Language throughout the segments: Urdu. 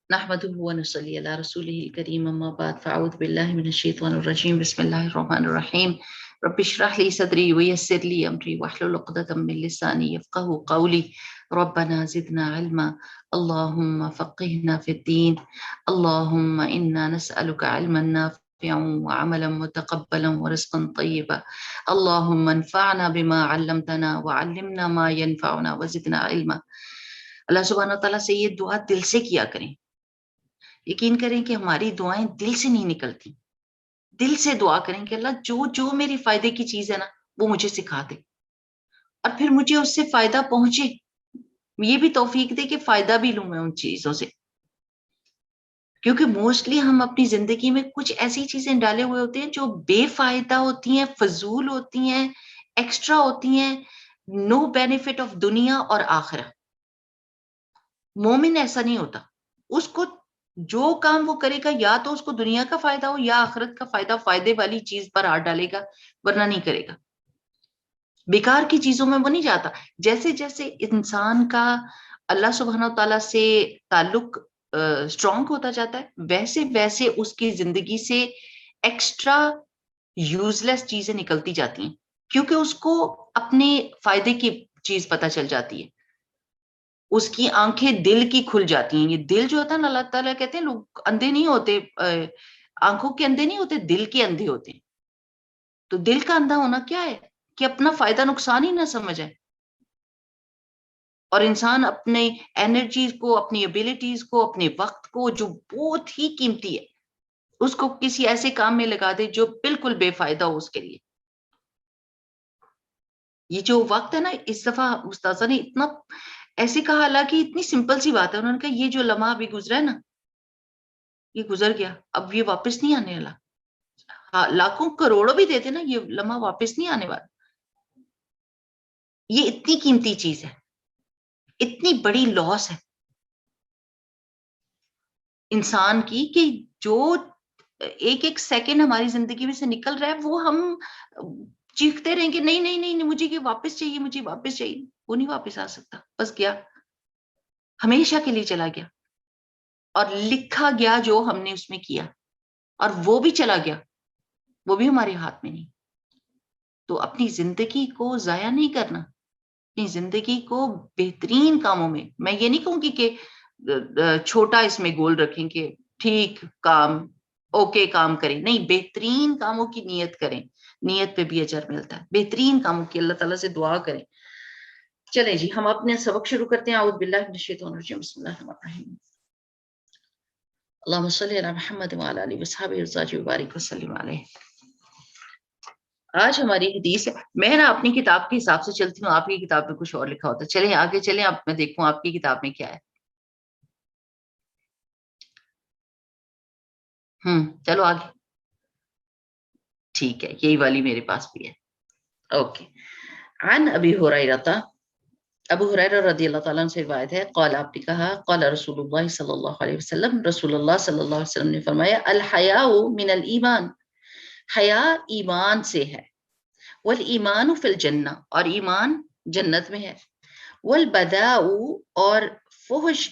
نحمده ونصلي على رسوله الكريم أما بعد فأعوذ بالله من الشيطان الرجيم بسم الله الرحمن الرحيم رب اشرح لي صدري ويسر لي أمري واحلل عقدة من لساني يفقهوا قولي ربنا زدنا علما اللهم فقهنا في الدين اللهم إنا نسألك علما نافعا وعملا متقبلا ورزقا طيبا اللهم انفعنا بما علمتنا وعلمنا ما ينفعنا وزدنا علما. اللہ سبحانہ وتعالیٰ سے یہ دعا دل سے کیا کریں. یقین کریں کہ ہماری دعائیں دل سے نہیں نکلتی. دل سے دعا کریں کہ اللہ جو جو میری فائدے کی چیز ہے نا وہ مجھے سکھا دے اور پھر مجھے اس سے فائدہ پہنچے. یہ بھی توفیق دے کہ فائدہ بھی لوں میں ان چیزوں سے. کیونکہ موسٹلی ہم اپنی زندگی میں کچھ ایسی چیزیں ڈالے ہوئے ہوتے ہیں جو بے فائدہ ہوتی ہیں, فضول ہوتی ہیں, ایکسٹرا ہوتی ہیں, نو بینیفٹ آف دنیا اور آخرہ. مومن ایسا نہیں ہوتا. اس کو جو کام وہ کرے گا یا تو اس کو دنیا کا فائدہ ہو یا آخرت کا فائدہ, فائدے والی چیز پر ہاتھ ڈالے گا, ورنہ نہیں کرے گا. بیکار کی چیزوں میں وہ نہیں جاتا. جیسے جیسے انسان کا اللہ سبحانہ تعالیٰ سے تعلق اسٹرانگ ہوتا جاتا ہے ویسے ویسے اس کی زندگی سے ایکسٹرا یوز لیس چیزیں نکلتی جاتی ہیں, کیونکہ اس کو اپنے فائدے کی چیز پتہ چل جاتی ہے. اس کی آنکھیں دل کی کھل جاتی ہیں. یہ دل جو ہوتا ہے نا, اللہ تعالیٰ کہتے ہیں لوگ اندھے نہیں ہوتے, آنکھوں کے اندھے نہیں ہوتے, دل کے اندھے ہوتے ہیں. تو دل کا اندھا ہونا کیا ہے کہ اپنا فائدہ نقصان ہی نہ سمجھے, اور انسان اپنے انرجیز کو, اپنی ایبلٹیز کو, اپنے وقت کو جو بہت ہی قیمتی ہے اس کو کسی ایسے کام میں لگا دے جو بالکل بے فائدہ ہو اس کے لیے. یہ جو وقت ہے نا, اس دفعہ استاذہ نے اتنا ایسے کہا, حالانکہ اتنی سمپل سی بات ہے, انہوں نے کہا یہ جو لمحہ بھی گزرا ہے نا یہ گزر گیا, اب یہ واپس نہیں آنے والا. ہاں, لاکھوں کروڑوں بھی دیتے نا, یہ لمحہ واپس نہیں آنے والا. یہ اتنی قیمتی چیز ہے, اتنی بڑی لاس ہے انسان کی کہ جو ایک ایک سیکنڈ ہماری زندگی میں سے نکل رہا ہے وہ ہم چیختے رہیں گے نہیں نہیں نہیں مجھے یہ واپس چاہیے, مجھے واپس چاہیے. وہ نہیں واپس آ سکتا, بس گیا, ہمیشہ کے لیے چلا گیا. اور لکھا گیا جو ہم نے اس میں کیا, اور وہ بھی چلا گیا, وہ بھی ہمارے ہاتھ میں نہیں. تو اپنی زندگی کو ضائع نہیں کرنا, اپنی زندگی کو بہترین کاموں میں یہ نہیں کہوں گی کہ چھوٹا اس میں گول رکھیں کہ ٹھیک کام اوکے کام کریں, نہیں, بہترین کاموں کی نیت کریں, نیت پہ بھی اجر ملتا ہے. بہترین کاموں کی اللہ تعالیٰ سے دعا کریں. چلیں جی, ہم اپنے سبق شروع کرتے ہیں. اعوذ باللہ من الشیطان الرجیم, بسم اللہ الرحمن الرحیم. اللہم صلی علی محمد وعلی آلہ وصحبہ وسلم وبارک وسلم علیہ. آج ہماری حدیث ہے, میں نا اپنی کتاب کے حساب سے چلتی ہوں, آپ کی کتاب میں کچھ اور لکھا ہوتا ہے. چلیں آگے چلیں, اب میں دیکھوں آپ کی کتاب میں کیا ہے. چلو آگے, ٹھیک ہے, یہی والی میرے پاس بھی ہے. اوکے. عن ابی ہریرہ, ابو ہریرہ رضی اللہ تعالیٰ عنہ سے روایت ہے, قال, آپ نے کہا, قال رسول اللہ صلی اللہ علیہ وسلم, رسول اللہ صلی اللہ علیہ وسلم نے فرمایا, الحیاء من الایمان, حیا ایمان سے ہے, والایمان فی الجنہ, اور ایمان جنت میں ہے, والبذاء, اور فحش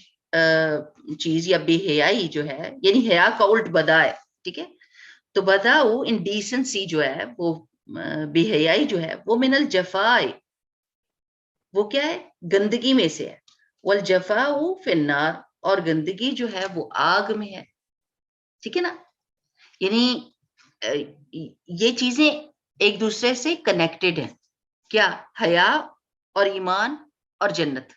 چیز یا بے حیائی جو ہے, یعنی حیا کا الٹ بدا ہے, ٹھیک ہے. تو بذاء انڈیسنسی جو ہے, وہ بے حیائی جو ہے, وہ من الجفاء, وہ کیا ہے, گندگی میں سے ہے. والجفاء فی النار, اور گندگی جو ہے وہ آگ میں ہے, ٹھیک ہے نا. یعنی یہ چیزیں ایک دوسرے سے کنیکٹڈ ہیں. کیا, حیا اور ایمان اور جنت,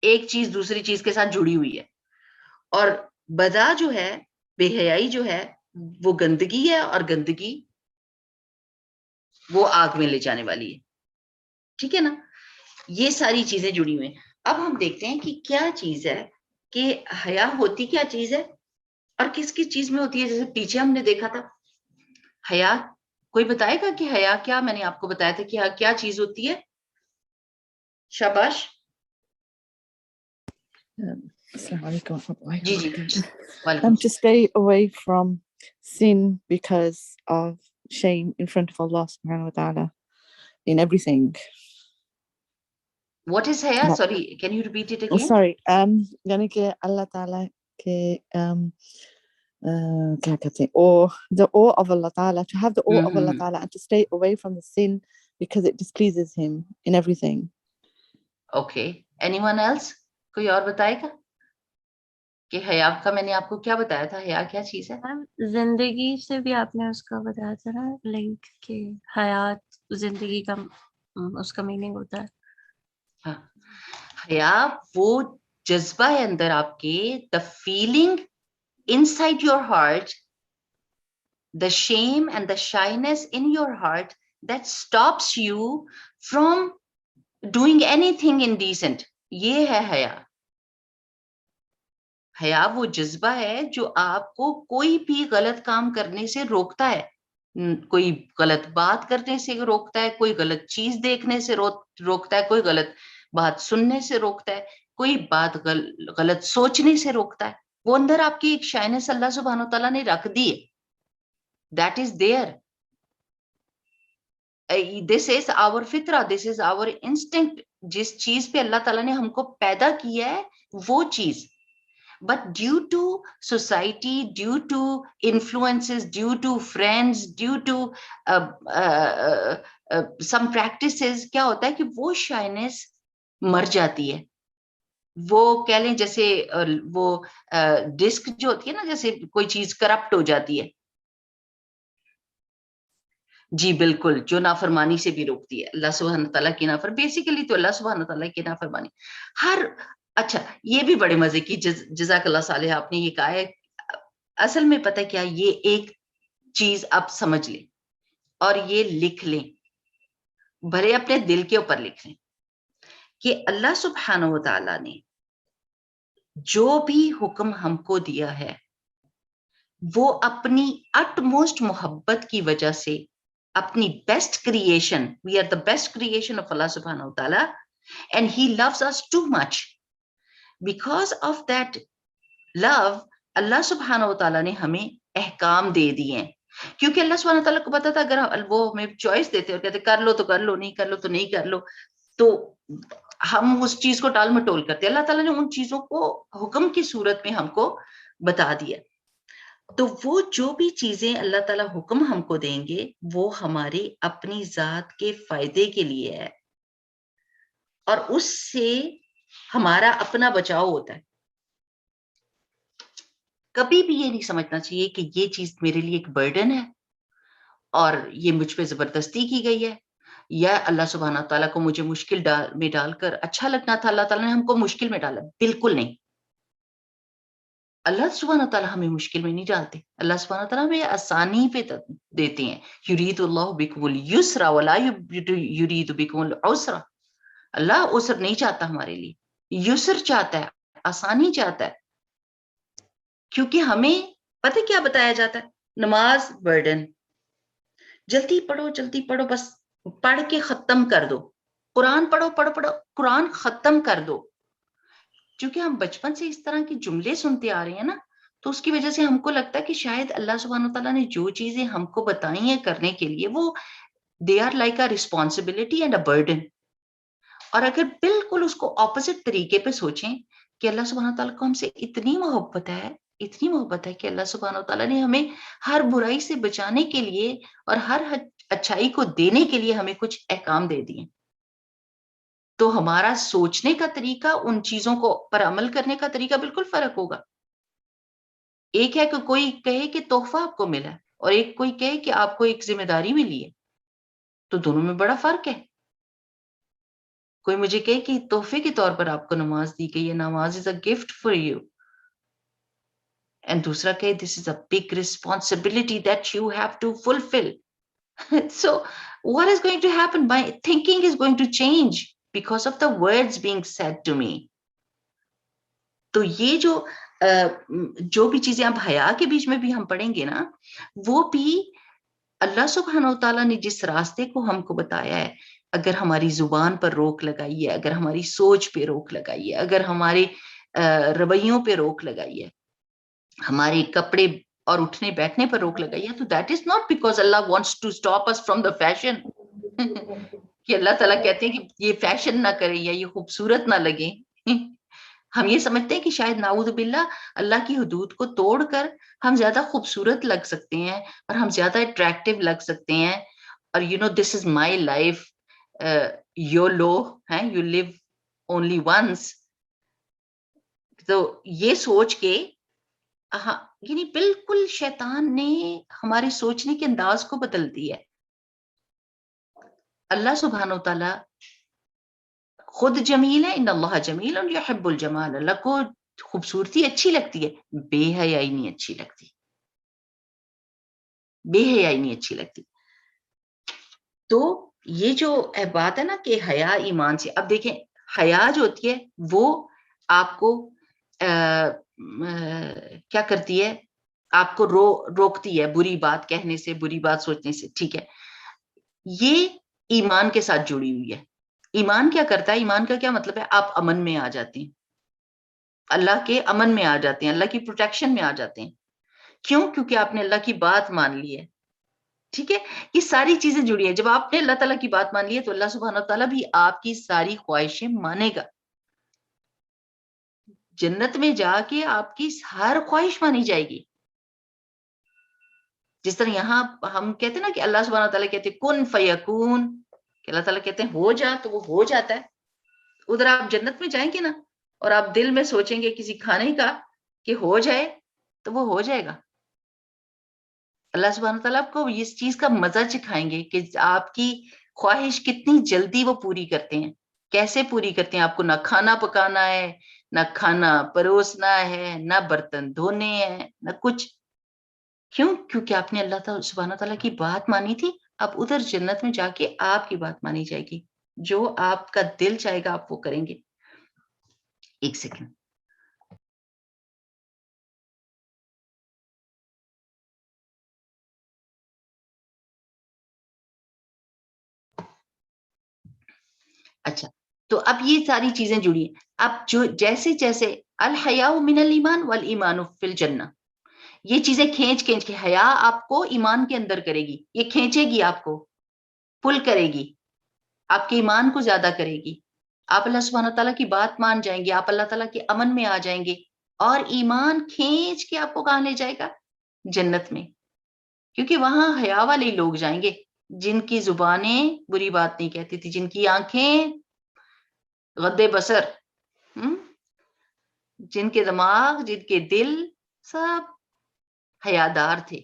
ایک چیز دوسری چیز کے ساتھ جڑی ہوئی ہے. اور بذا جو ہے, بے حیائی جو ہے, وہ گندگی ہے, اور گندگی وہ آگ میں لے جانے والی ہے, ٹھیک ہے نا. یہ ساری چیزیں جڑی ہوئی ہیں. اب ہم دیکھتے ہیں کہ کیا چیز ہے, کہ حیا ہوتی کیا چیز ہے اور کس کس چیز میں ہوتی ہے. جیسے پیچھے ہم نے دیکھا تھا حیا, کوئی بتائے گا کہ حیا کیا؟ میں نے آپ کو بتایا تھا کہ کیا چیز ہوتی ہے. شاباش. Assalamu alaikum wa rahmatullahi جی wa جی, barakatuh. وعلیکم To stay away from sin because of shame in front of Allah subhanahu wa ta'ala in everything. What is haya? No. Sorry, can you repeat it I'm again? sorry. یعنی کہ اللہ تعالیٰ کے کیا کہتے ہیں awe, the awe of Allah Ta'ala, to have the awe of Allah Ta'ala and to stay away from the sin because it displeases him in everything. Okay. Anyone else? کوئی اور بتائے گا کہ حیا کا میں نے آپ کو کیا بتایا تھا؟ حیا کیا چیز ہے؟ زندگی سے بھی آپ نے اس کا بتایا تھا نا لنک کہ حیات زندگی کا اس کا میننگ ہوتا ہے. ہاں، حیا وہ جذبہ ہے اندر آپ کے، the feeling inside your heart, the shame and the shyness in your heart that stops you from doing anything indecent. یہ ہے حیا. حیا وہ جذبہ ہے جو آپ کو کوئی بھی غلط کام کرنے سے روکتا ہے، کوئی غلط بات کرنے سے روکتا ہے، کوئی غلط چیز دیکھنے سے روکتا ہے، کوئی غلط بات سننے سے روکتا ہے، کوئی بات غلط سوچنے سے روکتا ہے. وہ اندر آپ کی ایک شائنس اللہ سبحانہ و تعالیٰ نے رکھ دی ہے. That is there. This is our فطرہ, this is our instinct. جس چیز پہ اللہ تعالیٰ نے ہم کو پیدا کیا ہے وہ چیز. But due to society, due to influences, due to friends, due to some practices, کیا ہوتا ہے کہ وہ shyness مر جاتی ہے. وہ کہہ لیں جیسے وہ ڈسک جو ہوتی ہے نا، جیسے کوئی چیز کرپٹ ہو جاتی ہے. جی بالکل، جو نافرمانی سے بھی روکتی ہے اللہ سبحانہ تعالیٰ کی نافرمانی. بیسیکلی تو اللہ سبحانہ تعالیٰ کی نافرمانی ہر. اچھا یہ بھی بڑے مزے کی جزاک اللہ صالح آپ نے یہ کہا ہے. اصل میں پتہ کیا، یہ ایک چیز آپ سمجھ لیں اور یہ لکھ لیں، بھلے اپنے دل کے اوپر لکھ لیں کہ اللہ سبحانہ و تعالیٰ نے جو بھی حکم ہم کو دیا ہے وہ اپنی اٹ موسٹ محبت کی وجہ سے، اپنی best creation, we are the best creation of اللہ سبحانہ و تعالیٰ and he loves us too much. Because of that love اللہ سبحانہ و تعالیٰ نے ہمیں احکام دے دیے ہیں، کیونکہ اللہ سبحانہ تعالیٰ کو پتا تھا اگر وہ ہمیں چوائس دیتے اور کہتے کر لو تو کر لو، نہیں کر لو تو نہیں کر لو، تو ہم اس چیز کو ٹال مٹول کرتے. اللہ تعالیٰ نے ان چیزوں کو حکم کی صورت میں ہم کو بتا دیا. تو وہ جو بھی چیزیں اللہ تعالیٰ حکم ہم کو دیں گے وہ ہماری اپنی ذات کے فائدے کے لیے ہے، اور اس سے ہمارا اپنا بچاؤ ہوتا ہے. کبھی بھی یہ نہیں سمجھنا چاہیے کہ یہ چیز میرے لیے ایک برڈن ہے اور یہ مجھ پہ زبردستی کی گئی ہے، یا اللہ سبحانہ تعالیٰ کو مجھے مشکل میں ڈال کر اچھا لگنا تھا، اللہ تعالیٰ نے ہم کو مشکل میں ڈالا. بالکل نہیں، اللہ سبحانہ تعالیٰ ہمیں مشکل میں نہیں ڈالتے. اللہ سبحانہ تعالیٰ ہمیں آسانی پہ دیتے ہیں. یرید اللہ بکم اليسر ولا یرید بکم العسر. اللہ عسر نہیں چاہتا ہمارے لیے، یسر چاہتا ہے، آسانی چاہتا ہے. کیونکہ ہمیں پتہ کیا بتایا جاتا ہے، نماز برڈن، جلدی پڑھو بس پڑھ کے ختم کر دو. قرآن پڑھو قرآن ختم کر دو. چونکہ ہم بچپن سے اس طرح کے جملے سنتے آ رہے ہیں نا، تو اس کی وجہ سے ہم کو لگتا ہے کہ شاید اللہ سبحانہ تعالیٰ نے جو چیزیں ہم کو بتائی ہیں کرنے کے لیے وہ they are like a responsibility and a burden. اور اگر بالکل اس کو اپوزٹ طریقے پہ سوچیں کہ اللہ سبحانہ تعالیٰ کو ہم سے اتنی محبت ہے کہ اللہ سبحانہ تعالیٰ نے ہمیں ہر برائی سے بچانے کے لیے اور ہر اچھائی کو دینے کے لیے ہمیں کچھ احکام دے دیے، تو ہمارا سوچنے کا طریقہ، ان چیزوں کو پر عمل کرنے کا طریقہ بالکل فرق ہوگا. ایک ہے کہ کوئی کہے کہ تحفہ آپ کو ملا ہے اور ایک کوئی کہے کہ آپ کو ایک ذمہ داری ملی ہے، تو دونوں میں بڑا فرق ہے. کوئی مجھے کہے کہ تحفے کے طور پر آپ کو نماز دی گئی ہے، نماز is a gift for you, and دوسرا کہے this is a big responsibility that you have to fulfil. So what is going to happen? My thinking is going to change because of the words being said to me. تو یہ جو بھی چیزیں اب حیا کے بیچ میں بھی ہم پڑھیں گے نا، وہ بھی اللہ سبحانہ وتعالیٰ نے جس راستے کو ہم کو بتایا ہے، اگر ہماری زبان پر روک لگائی ہے، اگر ہماری سوچ پہ روک لگائی ہے، اگر ہمارے رویوں پہ روک لگائی ہے، ہمارے کپڑے اور اٹھنے بیٹھنے پر روک لگائی ہے، تو that is not because Allah wants to stop us from the fashion. کہ اللہ تعالیٰ کہتے ہیں کہ یہ فیشن نہ کرے یا یہ خوبصورت نہ لگے. ہم یہ سمجھتے ہیں کہ شاید نعوذ باللہ اللہ کی حدود کو توڑ کر ہم زیادہ خوبصورت لگ سکتے ہیں اور ہم زیادہ اٹریکٹیو لگ سکتے ہیں. اور دس از مائی لائف, یور لو ہے, یو لیو اونلی ونس. تو یہ سوچ کے یعنی بالکل شیطان نے ہمارے سوچنے کے انداز کو بدل دیا ہے. اللہ سبحانہ و تعالی خود جمیل ہے, ان اللہ جمیل یحب الجمال. اللہ کو خوبصورتی اچھی لگتی ہے, بے حیائی نہیں اچھی لگتی, بے حیائی نہیں اچھی لگتی. تو یہ جو بات ہے نا کہ حیا ایمان سے, اب دیکھیں حیا جو ہوتی ہے وہ آپ کو کیا کرتی ہے, آپ کو روکتی ہے بری بات کہنے سے, بری بات سوچنے سے. ٹھیک ہے, یہ ایمان کے ساتھ جڑی ہوئی ہے. ایمان کیا کرتا ہے, ایمان کا کیا مطلب ہے, آپ امن میں آ جاتے ہیں, اللہ کے امن میں آ جاتے ہیں, اللہ کی پروٹیکشن میں آ جاتے ہیں. کیوں؟ کیونکہ آپ نے اللہ کی بات مان لی ہے. ٹھیک ہے, یہ ساری چیزیں جڑی ہیں. جب آپ نے اللہ تعالیٰ کی بات مان لی ہے تو اللہ سبحانہ تعالیٰ بھی آپ کی ساری خواہشیں مانے گا. جنت میں جا کے آپ کی ہر خواہش مانی جائے گی. جس طرح یہاں ہم کہتے ہیں نا کہ اللہ سبحانہ تعالیٰ کہتے ہیں کن فیکون, کہ اللہ تعالیٰ کہتے ہیں ہو جا تو وہ ہو جاتا ہے. ادھر آپ جنت میں جائیں گے نا اور آپ دل میں سوچیں گے کسی کھانے کا کہ ہو جائے تو وہ ہو جائے گا. اللہ سبحانہ تعالیٰ آپ کو اس چیز کا مزہ چکھائیں گے کہ آپ کی خواہش کتنی جلدی وہ پوری کرتے ہیں, کیسے پوری کرتے ہیں. آپ کو نہ کھانا پکانا ہے, نہ کھانا پروسنا ہے, نہ برتن دھونے ہیں, نہ کچھ. کیوں؟ کیونکہ آپ نے اللہ تعالیٰ سبحانہ تعالیٰ کی بات مانی تھی. اب ادھر جنت میں جا کے آپ کی بات مانی جائے گی, جو آپ کا دل چاہے گا آپ وہ کریں گے. ایک سیکنڈ. اچھا, تو اب یہ ساری چیزیں جڑی ہیں. اب جو جیسے جیسے الحیاء من الایمان والایمان فی الجنہ, یہ چیزیں کھینچ کے حیا آپ کو ایمان کے اندر کرے گی, یہ کھینچے گی آپ کو, پل کرے گی, آپ کے ایمان کو زیادہ کرے گی. آپ اللہ سبحانہ تعالیٰ کی بات مان جائیں گے, آپ اللہ تعالیٰ کے امن میں آ جائیں گے, اور ایمان کھینچ کے آپ کو کہاں لے جائے گا؟ جنت میں. کیونکہ وہاں حیا والے لوگ جائیں گے, جن کی زبانیں بری بات نہیں کہتی تھی, جن کی آنکھیں غدے بصر, جن کے دماغ, جن کے دل سب حیادار تھے.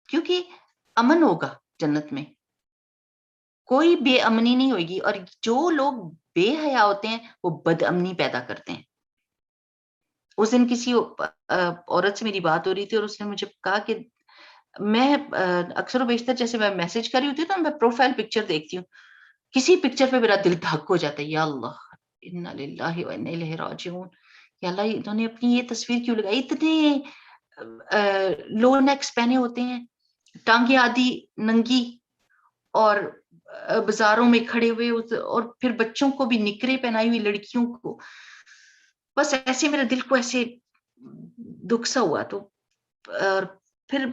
کیونکہ امن ہوگا جنت میں, کوئی بے امنی نہیں ہوگی. اور جو لوگ بے حیا ہوتے ہیں وہ بد امنی پیدا کرتے ہیں. اس دن کسی عورت سے میری بات ہو رہی تھی اور اس نے مجھے کہا کہ میں اکثر و بیشتر جیسے میں میسج کر رہی ہوتی ہوں تو میں پروفائل پکچر دیکھتی ہوں, کسی پکچر پہ میرا دل دھک ہو جاتا ہے, یا اللہ انا للہ و انا الیہ راجعون, یا اللہ انہوں نے اپنی یہ تصویر کیوں لگائی, اتنے لو نیکس پہنے ہوتے ہیں, ٹانگیں آدھی ننگی, اور بازاروں میں کھڑے ہوئے, اور پھر بچوں کو بھی نکرے پہنائی ہوئی لڑکیوں کو. بس ایسے میرے دل کو ایسے دکھ سا ہوا. تو اور پھر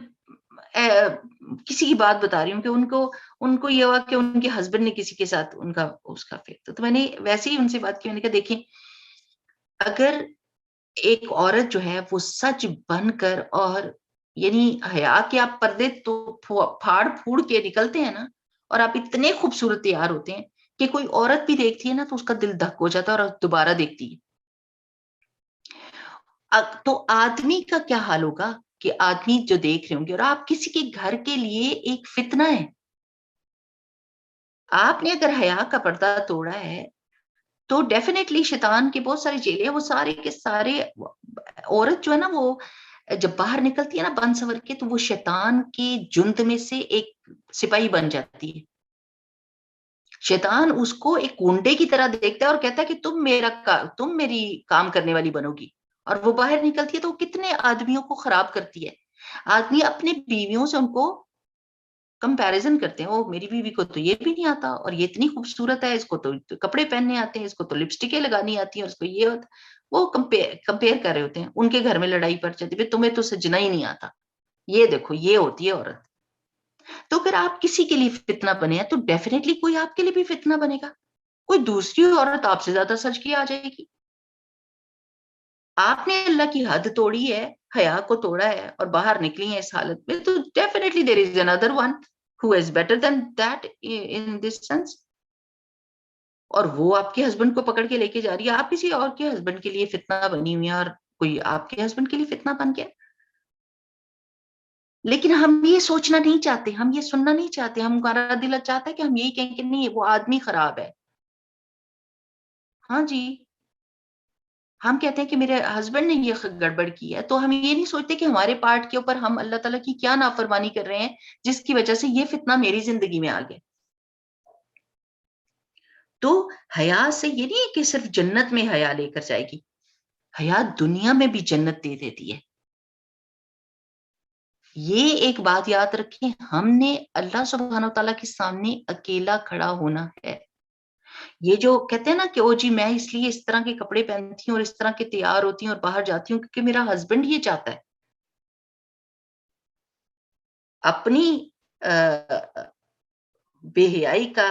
کسی کی بات بتا رہی ہوں کہ ان کو یہ ہوا کہ ان کے ہسبینڈ نے کسی کے ساتھ اس کا افیئر. تو میں نے ویسے ہی ان سے بات کی, میں نے کہا دیکھیں اگر ایک عورت جو ہے وہ سچ بن کر, اور یعنی حیا کے آپ پردے تو پھاڑ پھوڑ کے نکلتے ہیں نا, اور آپ اتنے خوبصورت تیار ہوتے ہیں کہ کوئی عورت بھی دیکھتی ہے نا تو اس کا دل دھک ہو جاتا ہے اور دوبارہ دیکھتی ہے. تو آدمی کا کیا حال ہوگا کہ آدمی جو دیکھ رہے ہوں گے, اور آپ کسی کے گھر کے لیے ایک فتنہ ہے. آپ نے اگر حیا کا پردہ توڑا ہے تو ڈیفینیٹلی شیطان کے بہت سارے چیلے ہیں, وہ سارے کے سارے, عورت جو ہے نا وہ جب باہر نکلتی ہے نا بن سور کے, تو وہ شیطان کی جند میں سے ایک سپاہی بن جاتی ہے. شیطان اس کو ایک کنڈے کی طرح دیکھتا ہے اور کہتا ہے کہ تم میری کام کرنے والی بنو گی. اور وہ باہر نکلتی ہے تو وہ کتنے آدمیوں کو خراب کرتی ہے. آدمی اپنے بیویوں سے ان کو کمپیریزن کرتے ہیں, وہ میری بیوی کو تو یہ بھی نہیں آتا, اور یہ اتنی خوبصورت ہے, اس کو تو کپڑے پہننے آتے ہیں, اس کو تو لپسٹکیں لگانی آتی ہیں, اور اس کو یہ ہوتا. وہ کمپیئر کر رہے ہوتے ہیں. ان کے گھر میں لڑائی پڑ جاتی ہے, تمہیں تو سجنا ہی نہیں آتا, یہ دیکھو یہ ہوتی ہے عورت. تو اگر آپ کسی کے لیے فتنہ بنے ہیں تو ڈیفینیٹلی کوئی آپ کے لیے بھی فتنہ بنے گا. کوئی دوسری عورت آپ سے زیادہ سچ کی آ جائے گی. آپ نے اللہ کی حد توڑی ہے, حیا کو توڑا ہے اور باہر نکلی ہیں اس حالت میں, تو definitely there is another one who is better than that in this sense. اور وہ آپ کے ہسبینڈ کو پکڑ کے لے کے جا رہی ہے, آپ کسی اور کے ہسبینڈ کے لیے فتنہ بنی ہوئی ہے اور کوئی آپ کے ہسبینڈ کے لیے فتنہ بن گیا. لیکن ہم یہ سوچنا نہیں چاہتے, ہم یہ سننا نہیں چاہتے, ہمارا دل چاہتا ہے کہ ہم یہی کہیں کہ نہیں وہ آدمی خراب ہے. ہاں جی, ہم کہتے ہیں کہ میرے ہسبینڈ نے یہ گڑبڑ کی ہے, تو ہم یہ نہیں سوچتے کہ ہمارے پارٹ کے اوپر ہم اللہ تعالیٰ کی کیا نافرمانی کر رہے ہیں جس کی وجہ سے یہ فتنہ میری زندگی میں آ گیا. تو حیا سے یہ نہیں ہے کہ صرف جنت میں حیا لے کر جائے گی, حیا دنیا میں بھی جنت دے دیتی ہے. یہ ایک بات یاد رکھیں, ہم نے اللہ سبحانہ وتعالیٰ کے سامنے اکیلا کھڑا ہونا ہے. یہ جو کہتے ہیں نا کہ او جی میں اس لیے اس طرح کے کپڑے پہنتی ہوں اور اس طرح کے تیار ہوتی ہوں اور باہر جاتی ہوں کیونکہ میرا ہسبینڈ یہ چاہتا ہے. اپنی بے حیائی کا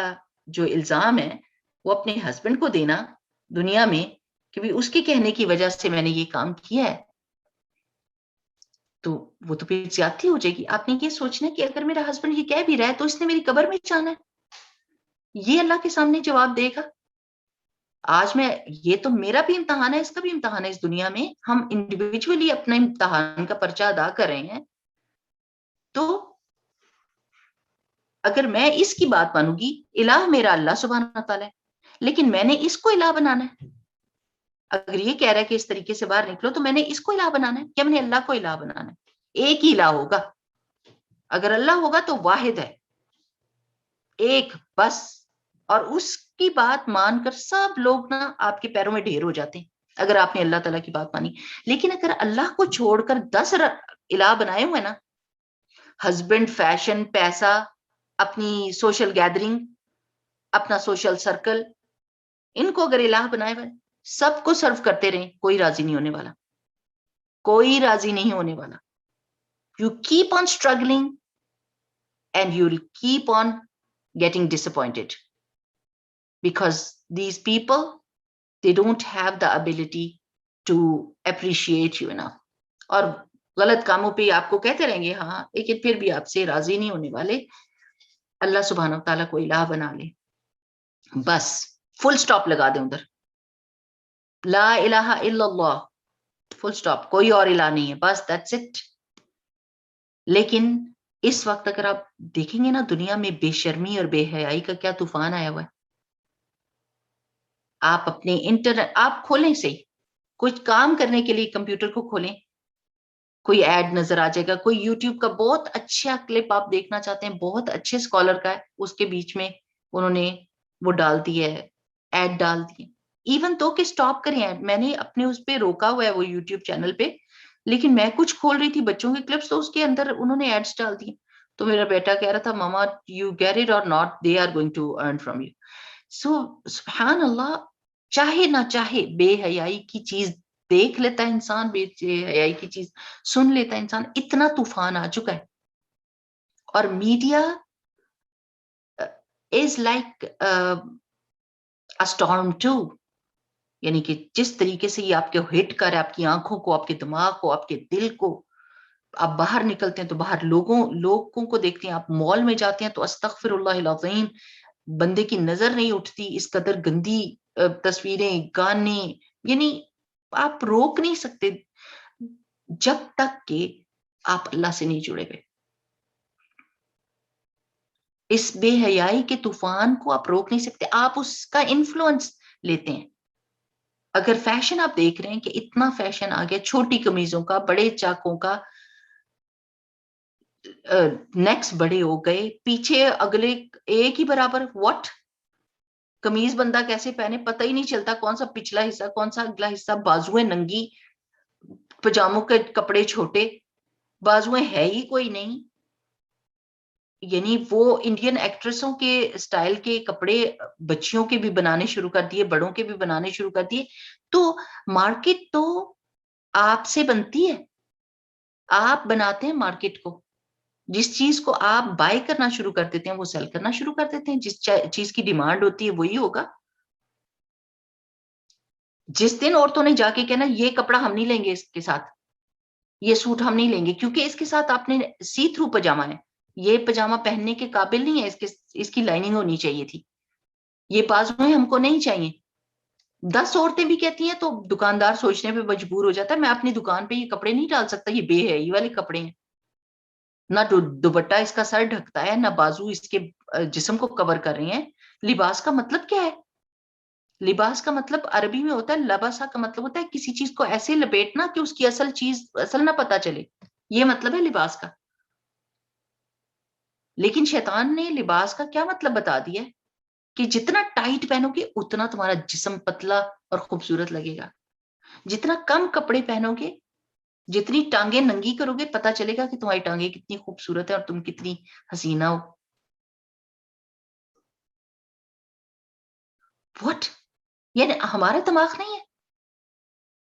جو الزام ہے وہ اپنے ہسبینڈ کو دینا دنیا میں کہ بھی اس کے کہنے کی وجہ سے میں نے یہ کام کیا ہے, تو وہ تو پھر زیادتی ہو جائے گی. آپ نے یہ سوچنا کہ اگر میرا ہسبینڈ یہ کہہ بھی رہا ہے تو اس نے میری قبر میں جانا ہے, یہ اللہ کے سامنے جواب دے گا. آج میں, یہ تو میرا بھی امتحان ہے, اس کا بھی امتحان ہے. اس دنیا میں ہم انڈیویجولی اپنے امتحان کا پرچہ ادا کر رہے ہیں. تو اگر میں اس کی بات مانوں گی, الہ میرا اللہ سبحانہ تعالیٰ ہے, لیکن میں نے اس کو الہ بنانا ہے. اگر یہ کہہ رہا ہے کہ اس طریقے سے باہر نکلو, تو میں نے اس کو الہ بنانا ہے کیا میں نے اللہ کو الہ بنانا ہے؟ ایک ہی الہ ہوگا. اگر اللہ ہوگا تو واحد ہے, ایک بس. اور اس کی بات مان کر سب لوگ نا آپ کے پیروں میں ڈھیر ہو جاتے ہیں اگر آپ نے اللہ تعالیٰ کی بات مانی. لیکن اگر اللہ کو چھوڑ کر 10 الہ بنائے ہوئے نا, ہسبینڈ, فیشن, پیسہ, اپنی سوشل گیدرنگ, اپنا سوشل سرکل, ان کو اگر الہ بنائے ہوئے, سب کو سرو کرتے رہیں, کوئی راضی نہیں ہونے والا, کوئی راضی نہیں ہونے والا. You keep on struggling and you'll keep on getting disappointed because these people, they don't have the ability to appreciate you enough. اور غلط کاموں پہ آپ کو کہتے رہیں گے ہاں, لیکن پھر بھی آپ سے راضی نہیں ہونے والے. اللہ سبحانہ وتعالیٰ کو الہ بنا لے, بس فل سٹاپ لگا دیں ادھر. لا الہ الا اللہ, فل سٹاپ, کوئی اور الہ نہیں ہے, بس دیٹس اٹ. لیکن اس وقت اگر آپ دیکھیں گے نا دنیا میں بے شرمی اور بے حیائی کا کیا طوفان آیا ہوا ہے. آپ اپنے انٹرنیٹ آپ کھولیں سے, کچھ کام کرنے کے لیے کمپیوٹر کو کھولیں, کوئی ایڈ نظر آ جائے گا. کوئی یوٹیوب کا بہت اچھا کلپ آپ دیکھنا چاہتے ہیں, بہت اچھے اسکالر کا ہے, اس کے بیچ میں انہوں نے وہ ڈال دی ہے, ایڈ ڈال دی ہے. ایون تو کہ سٹاپ کریں ایڈ, میں نے اپنے اس پہ روکا ہوا ہے وہ یوٹیوب چینل پہ, لیکن میں کچھ کھول رہی تھی بچوں کے کلپس, تو اس کے اندر انہوں نے ایڈس ڈال دی. تو میرا بیٹا کہہ رہا تھا ماما یو گیٹ اٹ اور not, they are going to earn from you. So سبحان اللہ, چاہے نہ چاہے بے حیائی کی چیز دیکھ لیتا ہے انسان, بے حیائی کی چیز سن لیتا ہے انسان. اتنا طوفان آ چکا ہے. اور media is like a storm too, یعنی کہ جس طریقے سے یہ آپ کے ہٹ کر آپ کی آنکھوں کو, آپ کے دماغ کو, آپ کے دل کو, آپ باہر نکلتے ہیں تو باہر لوگوں کو دیکھتے ہیں, آپ مال میں جاتے ہیں تو استغفر اللہ العظیم, بندے کی نظر نہیں اٹھتی, اس قدر گندی تصویریں, گانے, یعنی آپ روک نہیں سکتے جب تک کہ آپ اللہ سے نہیں جڑے ہوئے. اس بے حیائی کے طوفان کو آپ روک نہیں سکتے, آپ اس کا انفلوئنس لیتے ہیں. اگر فیشن آپ دیکھ رہے ہیں کہ اتنا فیشن آ گیا, چھوٹی قمیضوں کا, بڑے چاکوں کا, نیکس بڑے ہو گئے, پیچھے اگلے ایک ہی برابر, واٹ قمیض بندہ کیسے پہنے پتہ ہی نہیں چلتا, کون سا پچھلا حصہ کون سا اگلا حصہ, بازویں ننگی, پجاموں کے کپڑے چھوٹے, بازویں ہے ہی کوئی نہیں. یعنی وہ انڈین ایکٹریسوں کے سٹائل کے کپڑے بچیوں کے بھی بنانے شروع کر دیے, بڑوں کے بھی بنانے شروع کر دیے. تو مارکیٹ تو آپ سے بنتی ہے, آپ بناتے ہیں مارکیٹ کو. جس چیز کو آپ بائی کرنا شروع کر دیتے ہیں وہ سیل کرنا شروع کر دیتے ہیں. جس چیز کی ڈیمانڈ ہوتی ہے وہی ہوگا. جس دن عورتوں نے جا کے کہنا یہ کپڑا ہم نہیں لیں گے اس کے ساتھ, یہ سوٹ ہم نہیں لیں گے کیونکہ اس کے ساتھ آپ نے سی تھرو پجامہ ہے, یہ پجامہ پہننے کے قابل نہیں ہے, اس کی لائننگ ہونی چاہیے تھی, یہ بازویں ہم کو نہیں چاہیے. 10 عورتیں بھی کہتی ہیں تو دکاندار سوچنے پہ مجبور ہو جاتا ہے میں اپنی دکان پہ یہ کپڑے نہیں ڈال سکتا, یہ بے حیائی والے کپڑے ہیں. نہ دوپٹہ اس کا سر ڈھکتا ہے, نہ بازو اس کے جسم کو کور کر رہی ہیں. لباس کا مطلب کیا ہے؟ لباس کا مطلب عربی میں ہوتا ہے, لباسا کا مطلب ہوتا ہے کسی چیز کو ایسے لپیٹنا کہ اس کی اصل نہ پتا چلے, یہ مطلب ہے لباس کا. لیکن شیطان نے لباس کا کیا مطلب بتا دیا کہ جتنا ٹائٹ پہنو گے اتنا تمہارا جسم پتلا اور خوبصورت لگے گا, جتنا کم کپڑے پہنو گے, جتنی ٹانگیں ننگی کرو گے پتا چلے گا کہ تمہاری ٹانگیں کتنی خوبصورت ہے اور تم کتنی حسینہ ہو. What? یعنی ہمارا دماغ نہیں ہے,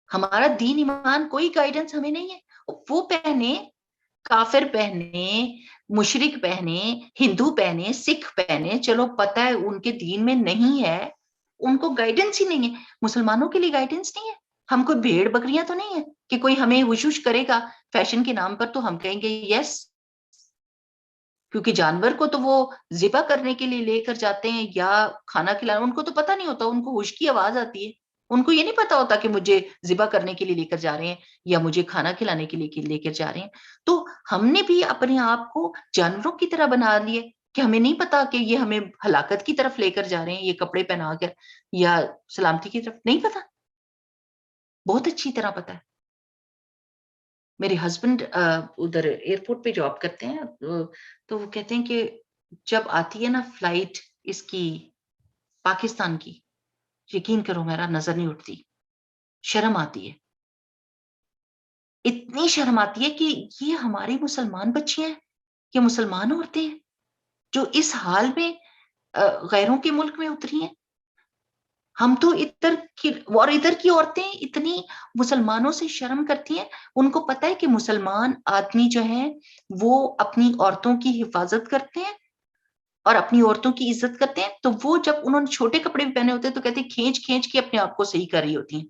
ہمارا دین ایمان کوئی گائیڈنس ہمیں نہیں ہے. وہ پہنے, کافر پہنے, مشرک پہنے, ہندو پہنے, سکھ پہنے, چلو پتہ ہے ان کے دین میں نہیں ہے, ان کو گائیڈنس ہی نہیں ہے. مسلمانوں کے لیے گائیڈنس نہیں ہے. ہم کوئی بھیڑ بکریاں تو نہیں ہے کہ کوئی ہمیں وشوش کرے گا فیشن کے نام پر تو ہم کہیں گے یس, کیونکہ جانور کو تو وہ ذبح کرنے کے لیے لے کر جاتے ہیں یا کھانا کھلانا, ان کو تو پتہ نہیں ہوتا, ان کو ہوش کی آواز آتی ہے, ان کو یہ نہیں پتا ہوتا کہ مجھے ذبح کرنے کے لیے لے کر جا رہے ہیں یا مجھے کھانا کھلانے کے لیے لے کر جا رہے ہیں. تو ہم نے بھی اپنے آپ کو جانوروں کی طرح بنا لیے کہ ہمیں نہیں پتا کہ یہ ہمیں ہلاکت کی طرف لے کر جا رہے ہیں یہ کپڑے پہنا کر یا سلامتی کی طرف. نہیں پتا, بہت اچھی طرح پتا ہے. میرے ہسبینڈ ادھر ایئرپورٹ پہ جاب کرتے ہیں, تو وہ کہتے ہیں کہ جب آتی ہے نا فلائٹ اس کی پاکستان کی, یقین کرو میرا نظر نہیں اٹھتی, شرم آتی ہے, اتنی شرم آتی ہے کہ یہ ہماری مسلمان بچیاں ہیں, یہ مسلمان عورتیں ہیں جو اس حال میں غیروں کے ملک میں اتری ہیں. ہم تو ادھر کی عورتیں اتنی مسلمانوں سے شرم کرتی ہیں. ان کو پتہ ہے کہ مسلمان آدمی جو ہیں وہ اپنی عورتوں کی حفاظت کرتے ہیں اور اپنی عورتوں کی عزت کرتے ہیں, تو وہ جب انہوں نے چھوٹے کپڑے بھی پہنے ہوتے ہیں تو کہتے ہیں کھینچ کھینچ کے اپنے آپ کو صحیح کر رہی ہوتی ہیں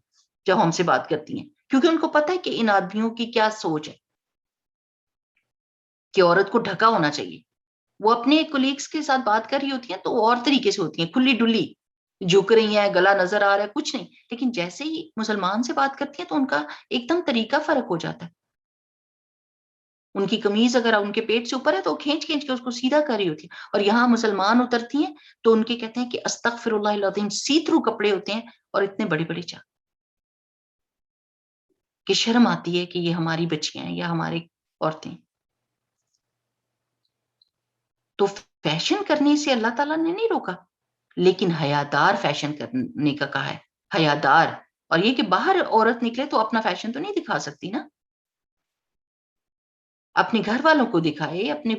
جب ہم سے بات کرتی ہیں, کیونکہ ان کو پتہ ہے کہ ان آدمیوں کی کیا سوچ ہے کہ عورت کو ڈھکا ہونا چاہیے. وہ اپنے کولیگس کے ساتھ بات کر رہی ہوتی ہیں تو اور طریقے سے ہوتی ہیں, کھلی ڈلی, جھک رہی ہیں, گلا نظر آ رہا ہے, کچھ نہیں. لیکن جیسے ہی مسلمان سے بات کرتی ہیں تو ان کا ایک دم طریقہ فرق ہو جاتا ہے. ان کی قمیض اگر ان کے پیٹ سے اوپر ہے تو کھینچ کھینچ کے اس کو سیدھا کر رہی ہوتی ہے, اور یہاں مسلمان اترتی ہیں تو ان کے کہتے ہیں کہ استغفر اللہ العظیم, سی تھرو کپڑے ہوتے ہیں اور اتنے بڑے بڑے چاک, کہ شرم آتی ہے کہ یہ ہماری بچیاں ہیں یا ہماری عورتیں. تو فیشن کرنے سے اللہ تعالیٰ نے نہیں روکا, لیکن حیادار فیشن کرنے کا کہا ہے, حیادار. اور یہ کہ باہر عورت نکلے تو اپنا فیشن تو نہیں دکھا سکتی نا, اپنے گھر والوں کو دکھائے, اپنے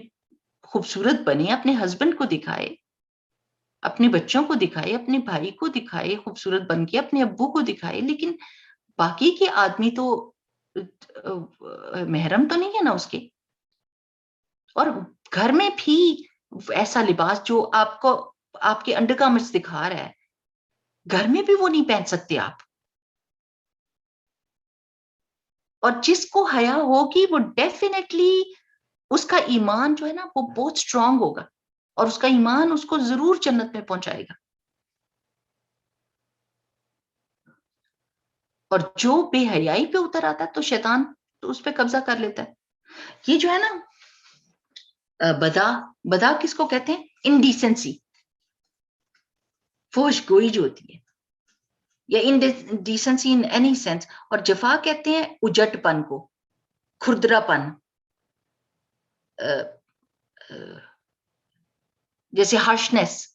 خوبصورت بنے, اپنے ہسبینڈ کو دکھائے, اپنے بچوں کو دکھائے, اپنے بھائی کو دکھائے خوبصورت بن کے, اپنے ابو کو دکھائے. لیکن باقی کے آدمی تو محرم تو نہیں ہے نا اس کے. اور گھر میں بھی ایسا لباس جو آپ کو آپ کے انڈر گارمنٹس دکھا رہا ہے, گھر میں بھی وہ نہیں پہن سکتے آپ. اور جس کو حیا ہوگی وہ ڈیفینیٹلی اس کا ایمان جو ہے نا وہ بہت اسٹرانگ ہوگا, اور اس کا ایمان اس کو ضرور جنت میں پہنچائے گا. اور جو بے حیائی پہ اتر آتا ہے تو شیطان اس پہ قبضہ کر لیتا ہے. یہ جو ہے نا بدا کس کو کہتے ہیں؟ انڈیسنسی, فحش گوئی جو ہوتی ہے, یا انڈیسنسی ان اینی سینس. اور جفا کہتے ہیں اجٹ پن کو, کھردرا پن, جیسے ہارشنس.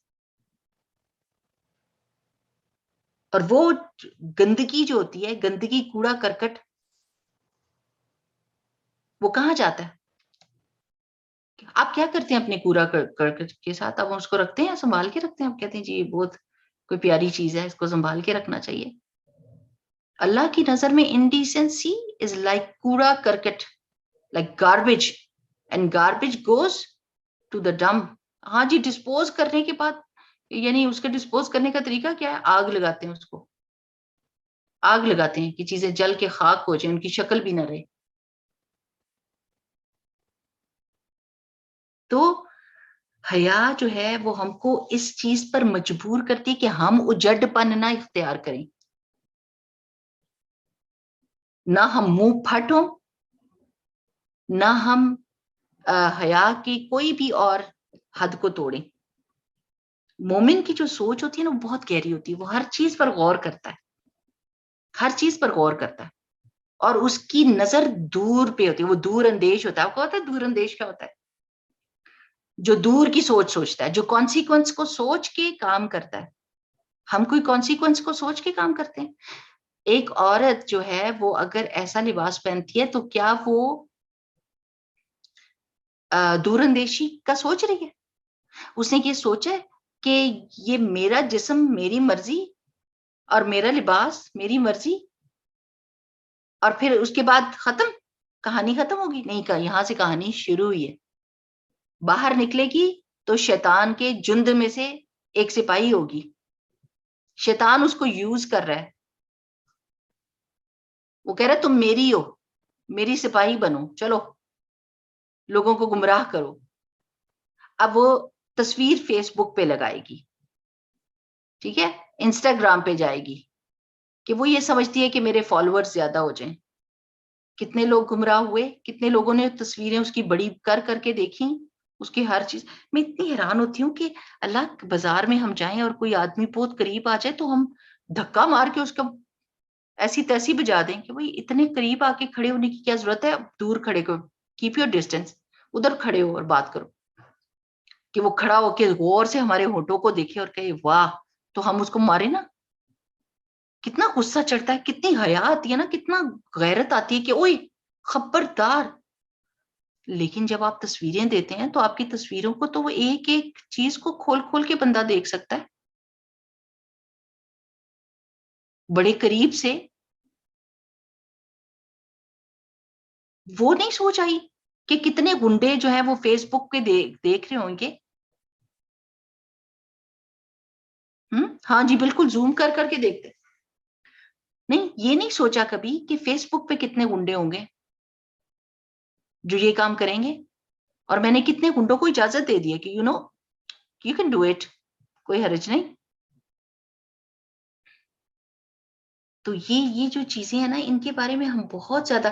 اور وہ گندگی جو ہوتی ہے, گندگی, کوڑا کرکٹ, وہ کہاں جاتا ہے؟ آپ کیا کرتے ہیں اپنے کوڑا کرکٹ کے ساتھ؟ آپ اس کو رکھتے ہیں, سنبھال کے رکھتے ہیں؟ آپ کہتے ہیں جی یہ بہت کوئی پیاری چیز ہے, اس کو سنبھال کے رکھنا چاہیے. اللہ کی نظر میں انڈیسنسی از لائک کوڑا کرکٹ, like garbage and garbage goes to the dump. ہاں جی, ڈسپوز کرنے کے بعد, یعنی اس کا ڈسپوز کرنے کا طریقہ کیا ہے؟ آگ لگاتے ہیں, اس کو آگ لگاتے ہیں کہ چیزیں جل کے خاک ہو جائیں, ان کی شکل بھی نہ رہے. تو حیا جو ہے وہ ہم کو اس چیز پر مجبور کرتی کہ ہم اجڑ پن نہ اختیار کریں, نہ ہم منہ پھٹ ہوں, نہ ہم حیا کی کوئی بھی اور حد کو توڑیں. مومن کی جو سوچ ہوتی ہے نا, وہ بہت گہری ہوتی ہے. وہ ہر چیز پر غور کرتا ہے, ہر چیز پر غور کرتا ہے, اور اس کی نظر دور پہ ہوتی ہے. وہ دور اندیش ہوتا ہے. آپ کو پتا ہے دور اندیش کیا ہوتا ہے؟ جو دور کی سوچ سوچتا ہے, جو کانسیکوینس کو سوچ کے کام کرتا ہے. ہم کوئی کانسیکوینس کو سوچ کے کام کرتے ہیں. ایک عورت جو ہے وہ اگر ایسا لباس پہنتی ہے تو کیا وہ دور اندیشی کا سوچ رہی ہے؟ اس نے یہ سوچا ہے کہ یہ میرا جسم میری مرضی اور میرا لباس میری مرضی, اور پھر اس کے بعد ختم, کہانی ختم ہوگی؟ نہیں, یہاں سے کہانی شروع ہوئی ہے. باہر نکلے گی تو شیطان کے جند میں سے ایک سپاہی ہوگی. شیطان اس کو یوز کر رہا ہے. وہ کہہ رہا ہے تم میری ہو, میری سپاہی بنو, چلو لوگوں کو گمراہ کرو. اب وہ تصویر فیس بک پہ لگائے گی, ٹھیک ہے, انسٹاگرام پہ جائے گی, کہ وہ یہ سمجھتی ہے کہ میرے فالوورز زیادہ ہو جائیں. کتنے لوگ گمراہ ہوئے, کتنے لوگوں نے تصویریں اس کی بڑی کر کر کے دیکھی, اس کی ہر چیز. میں اتنی حیران ہوتی ہوں کہ اللہ, بازار میں ہم جائیں اور کوئی آدمی بہت قریب آ جائے تو ہم دھکا مار کے اس کا ایسی تیسی بجا دیں کہ بھائی اتنے قریب آ کے کھڑے ہونے کی کیا ضرورت ہے, دور کھڑے کرو, کیپ یور ڈسٹینس, ادھر کھڑے ہو اور بات کرو. کہ وہ کھڑا ہو کے غور سے ہمارے ہونٹوں کو دیکھے اور کہے واہ, تو ہم اس کو مارے نا. کتنا غصہ چڑھتا ہے, کتنی حیا آتی ہے نا, کتنا غیرت آتی ہے کہ اوئے خبردار. لیکن جب آپ تصویریں دیتے ہیں تو آپ کی تصویروں کو تو وہ ایک ایک چیز کو کھول کھول کے بندہ دیکھ سکتا ہے, بڑے قریب سے. وہ نہیں سوچ آئی کہ کتنے گنڈے جو ہیں وہ فیس بک پہ دیکھ رہے ہوں گے. ہاں جی, بالکل زوم کر کر کے دیکھتے. نہیں, یہ نہیں سوچا کبھی کہ فیس بک پہ کتنے گنڈے ہوں گے جو یہ کام کریں گے, اور میں نے کتنے گنڈوں کو اجازت دے دی ہے کہ یو کین ڈو اٹ, کوئی حرج نہیں. تو یہ جو چیزیں ہیں نا, ان کے بارے میں ہم بہت زیادہ,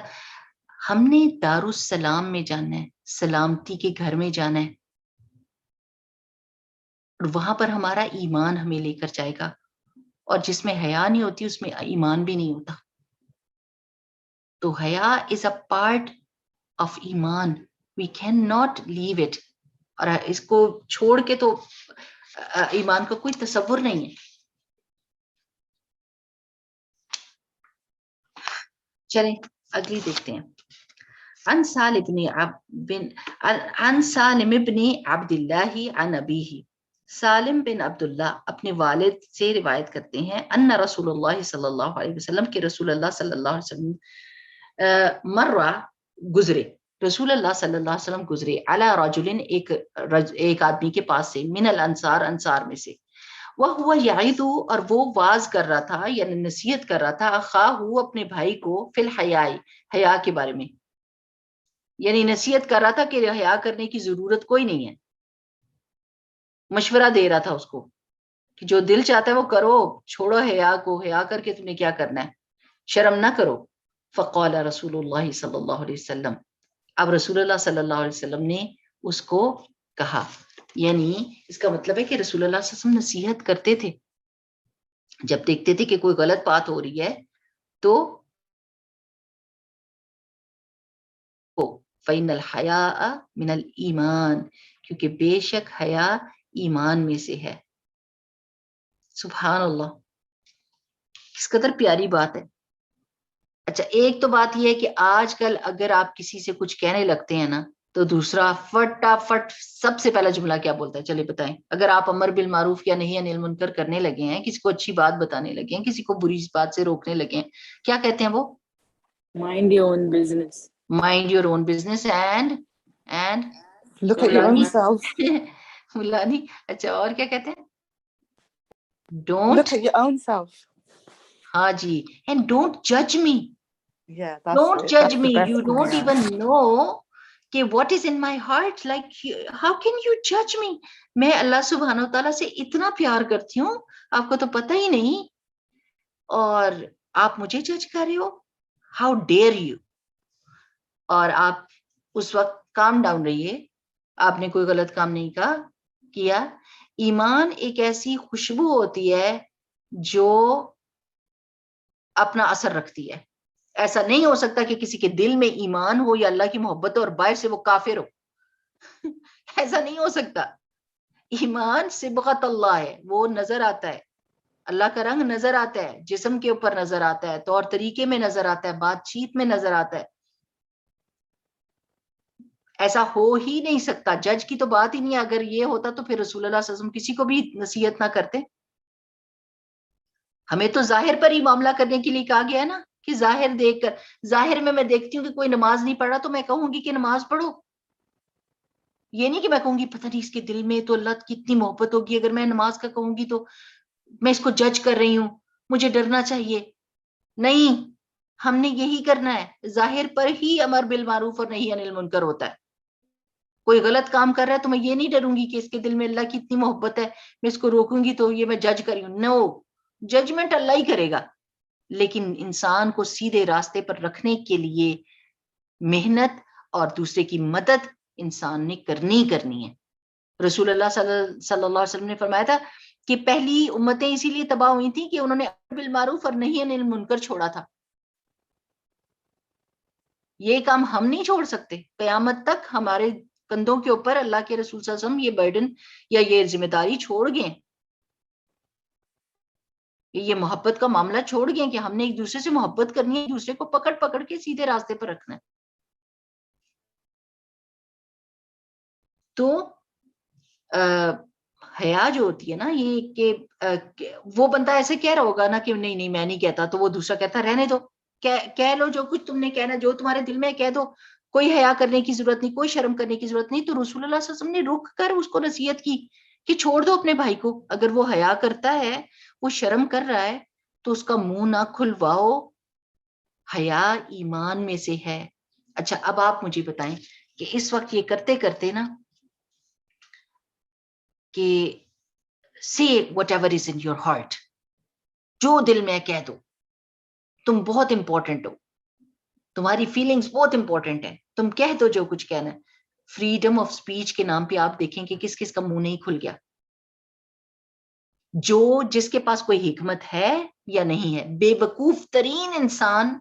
ہم نے دارالسلام میں جانا ہے, سلامتی کے گھر میں جانا ہے, اور وہاں پر ہمارا ایمان ہمیں لے کر جائے گا. اور جس میں حیا نہیں ہوتی اس میں ایمان بھی نہیں ہوتا. تو حیا از اے پارٹ آف ایمان, we can not leave it. اور اس کو چھوڑ کے تو ایمان کا کوئی تصور نہیں ہے. چلیں اگلی دیکھتے ہیں. عن سالم بن عبد اللہ عن ابیہ, سالم بن عبداللہ اپنے والد سے روایت کرتے ہیں, ان رسول اللہ صلی اللہ علیہ وسلم, کے رسول اللہ صلی اللہ علیہ وسلم مرہ گزرے, رسول اللہ صلی اللہ علیہ وسلم گزرے, علی رجل, ایک آدمی کے پاس سے, من الانصار, انصار میں سے, وَهُوَ يَعِظُ, اور وہ واز کر رہا تھا یعنی نصیحت کر رہا تھا, اخاہ, اپنے بھائی کو, فی الحیاء, حیا کے بارے میں, یعنی نصیحت کر رہا تھا کہ حیا کرنے کی ضرورت کوئی نہیں ہے. مشورہ دے رہا تھا اس کو کہ جو دل چاہتا ہے وہ کرو, چھوڑو حیا کو, حیا کر کے تم نے کیا کرنا ہے, شرم نہ کرو. فقال رسول اللہ صلی اللہ علیہ وسلم, اب رسول اللہ صلی اللہ علیہ وسلم نے اس کو کہا, یعنی اس کا مطلب ہے کہ رسول اللہ صلی اللہ علیہ وسلم نصیحت کرتے تھے, جب دیکھتے تھے کہ کوئی غلط بات ہو رہی ہے تو فَإِنَّ الْحَيَاءَ مِنَ الْإِيمَانِ, کیونکہ بے شک حیا ایمان میں سے ہے. سبحان اللہ, کس قدر پیاری بات ہے. اچھا, ایک تو بات یہ ہے کہ آج کل اگر آپ کسی سے کچھ کہنے لگتے ہیں نا تو دوسرا فٹافٹ سب سے پہلا جملہ کیا بولتا ہے, چلے بتائیں. اگر آپ امر بالمعروف یا نہی عن المنکر کرنے لگے ہیں, کسی کو اچھی بات بتانے لگے ہیں, کسی کو بری بات سے روکنے لگے ہیں, کیا کہتے ہیں وہ؟ Mind your own business. Mind your own business and and Look at your own self. ملانی اچھا اور کیا کہتے ہیں؟ Don't. Look at your own self. ہاں جی. And don't judge me. Yeah, that's Don't it. judge That's the me. best You one, don't yeah. even know کہ what is in my heart. Like, how can you judge me? میں اللہ سبحانہ و تعالیٰ سے اتنا پیار کرتی ہوں, آپ کو تو پتہ ہی نہیں, اور آپ مجھے جج کر رہے ہو. How dare you. اور آپ اس وقت کام ڈاؤن رہیے, آپ نے کوئی غلط کام نہیں کیا. ایمان ایک ایسی خوشبو ہوتی ہے جو اپنا اثر رکھتی ہے. ایسا نہیں ہو سکتا کہ کسی کے دل میں ایمان ہو یا اللہ کی محبت ہو اور باہر سے وہ کافر ہو. ایسا نہیں ہو سکتا. ایمان صبغت اللہ ہے, وہ نظر آتا ہے, اللہ کا رنگ نظر آتا ہے, جسم کے اوپر نظر آتا ہے, طور طریقے میں نظر آتا ہے, بات چیت میں نظر آتا ہے. ایسا ہو ہی نہیں سکتا. جج کی تو بات ہی نہیں ہے. اگر یہ ہوتا تو پھر رسول اللہ صلی اللہ علیہ وسلم کسی کو بھی نصیحت نہ کرتے. ہمیں تو ظاہر پر ہی معاملہ کرنے کے لیے کہا گیا ہے نا, کہ ظاہر دیکھ کر, ظاہر میں دیکھتی ہوں کہ کوئی نماز نہیں پڑھ رہا تو میں کہوں گی کہ نماز پڑھو. یہ نہیں کہ میں کہوں گی پتہ نہیں اس کے دل میں تو اللہ کی اتنی محبت ہوگی, اگر میں نماز کا کہوں گی تو میں اس کو جج کر رہی ہوں, مجھے ڈرنا چاہیے. نہیں, ہم نے یہی کرنا ہے. ظاہر پر ہی امر بالمعروف اور نہی عن المنکر ہوتا ہے. کوئی غلط کام کر رہا ہے تو میں یہ نہیں ڈروں گی کہ اس کے دل میں اللہ کی اتنی محبت ہے, میں اس کو روکوں گی تو یہ میں جج کر رہی ہوں. نو, ججمنٹ اللہ ہی کرے گا, لیکن انسان کو سیدھے راستے پر رکھنے کے لیے محنت اور دوسرے کی مدد انسان نے کرنی ہے. رسول اللہ صلی اللہ علیہ وسلم نے فرمایا تھا کہ پہلی امتیں اسی لیے تباہ ہوئی تھیں کہ انہوں نے امر بالمعروف اور نہی عن المنکر چھوڑا تھا. یہ کام ہم نہیں چھوڑ سکتے. قیامت تک ہمارے کندھوں کے اوپر اللہ کے رسول صلی اللہ علیہ وسلم یہ برڈن یا یہ ذمہ داری چھوڑ گئے, یہ محبت کا معاملہ چھوڑ گئے کہ ہم نے ایک دوسرے سے محبت کرنی ہے, ایک دوسرے کو پکڑ پکڑ کے سیدھے راستے پر رکھنا ہے. تو حیا جو ہوتی ہے نا, یہ کہ وہ بندہ ایسے کہہ رہا ہوگا نا کہ نہیں نہیں میں نہیں کہتا, تو وہ دوسرا کہتا رہنے دو, کہہ لو جو کچھ تم نے کہنا, جو تمہارے دل میں کہہ دو, کوئی حیا کرنے کی ضرورت نہیں, کوئی شرم کرنے کی ضرورت نہیں. تو رسول اللہ صلی اللہ علیہ وسلم نے رک کر اس کو نصیحت کی کہ چھوڑ دو اپنے بھائی کو, اگر وہ حیا کرتا ہے, وہ شرم کر رہا ہے, تو اس کا منہ نہ کھلواؤ. حیا ایمان میں سے ہے. اچھا اب آپ مجھے بتائیں کہ اس وقت یہ کرتے کرتے نا کہ say whatever is in your heart, جو دل میں کہہ دو, تم بہت امپورٹنٹ ہو, تمہاری فیلنگز بہت امپورٹنٹ ہیں, تم کہہ دو جو کچھ کہنا ہے. فریڈم آف سپیچ کے نام پہ آپ دیکھیں کہ کس کس کا منہ نہیں کھل گیا. جس کے پاس کوئی حکمت ہے یا نہیں ہے. بے وقوف ترین انسان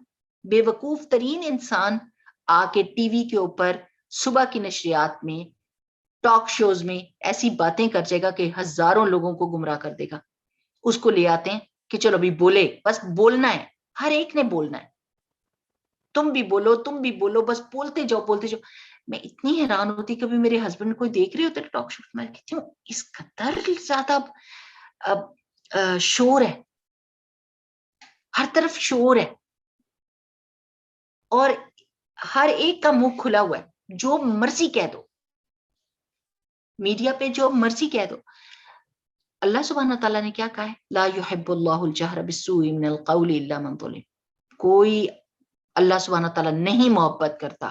آ کے ٹی وی کے اوپر صبح کی نشریات میں, ٹاک شوز میں ایسی باتیں کر جائے گا کہ ہزاروں لوگوں کو گمراہ کر دے گا. اس کو لے آتے ہیں کہ چلو ابھی بولے, بس بولنا ہے, ہر ایک نے بولنا ہے, تم بھی بولو, بس بولتے جاؤ. میں اتنی حیران ہوتی, کبھی میرے ہسبینڈ کوئی دیکھ رہے ہوتے ٹاک شو, میں کہتی ہوں اس قدر زیادہ شور ہے, ہر طرف شور ہے, اور ہر ایک کا منہ کھلا ہوا ہے, جو مرضی کہہ دو, میڈیا پہ جو مرضی کہہ دو. اللہ سبحانہ تعالیٰ نے کیا کہا ہے, لا يحب اللہ الجہر بالسوء من القول الا من ظلم. کوئی اللہ سبحانہ تعالیٰ نہیں محبت کرتا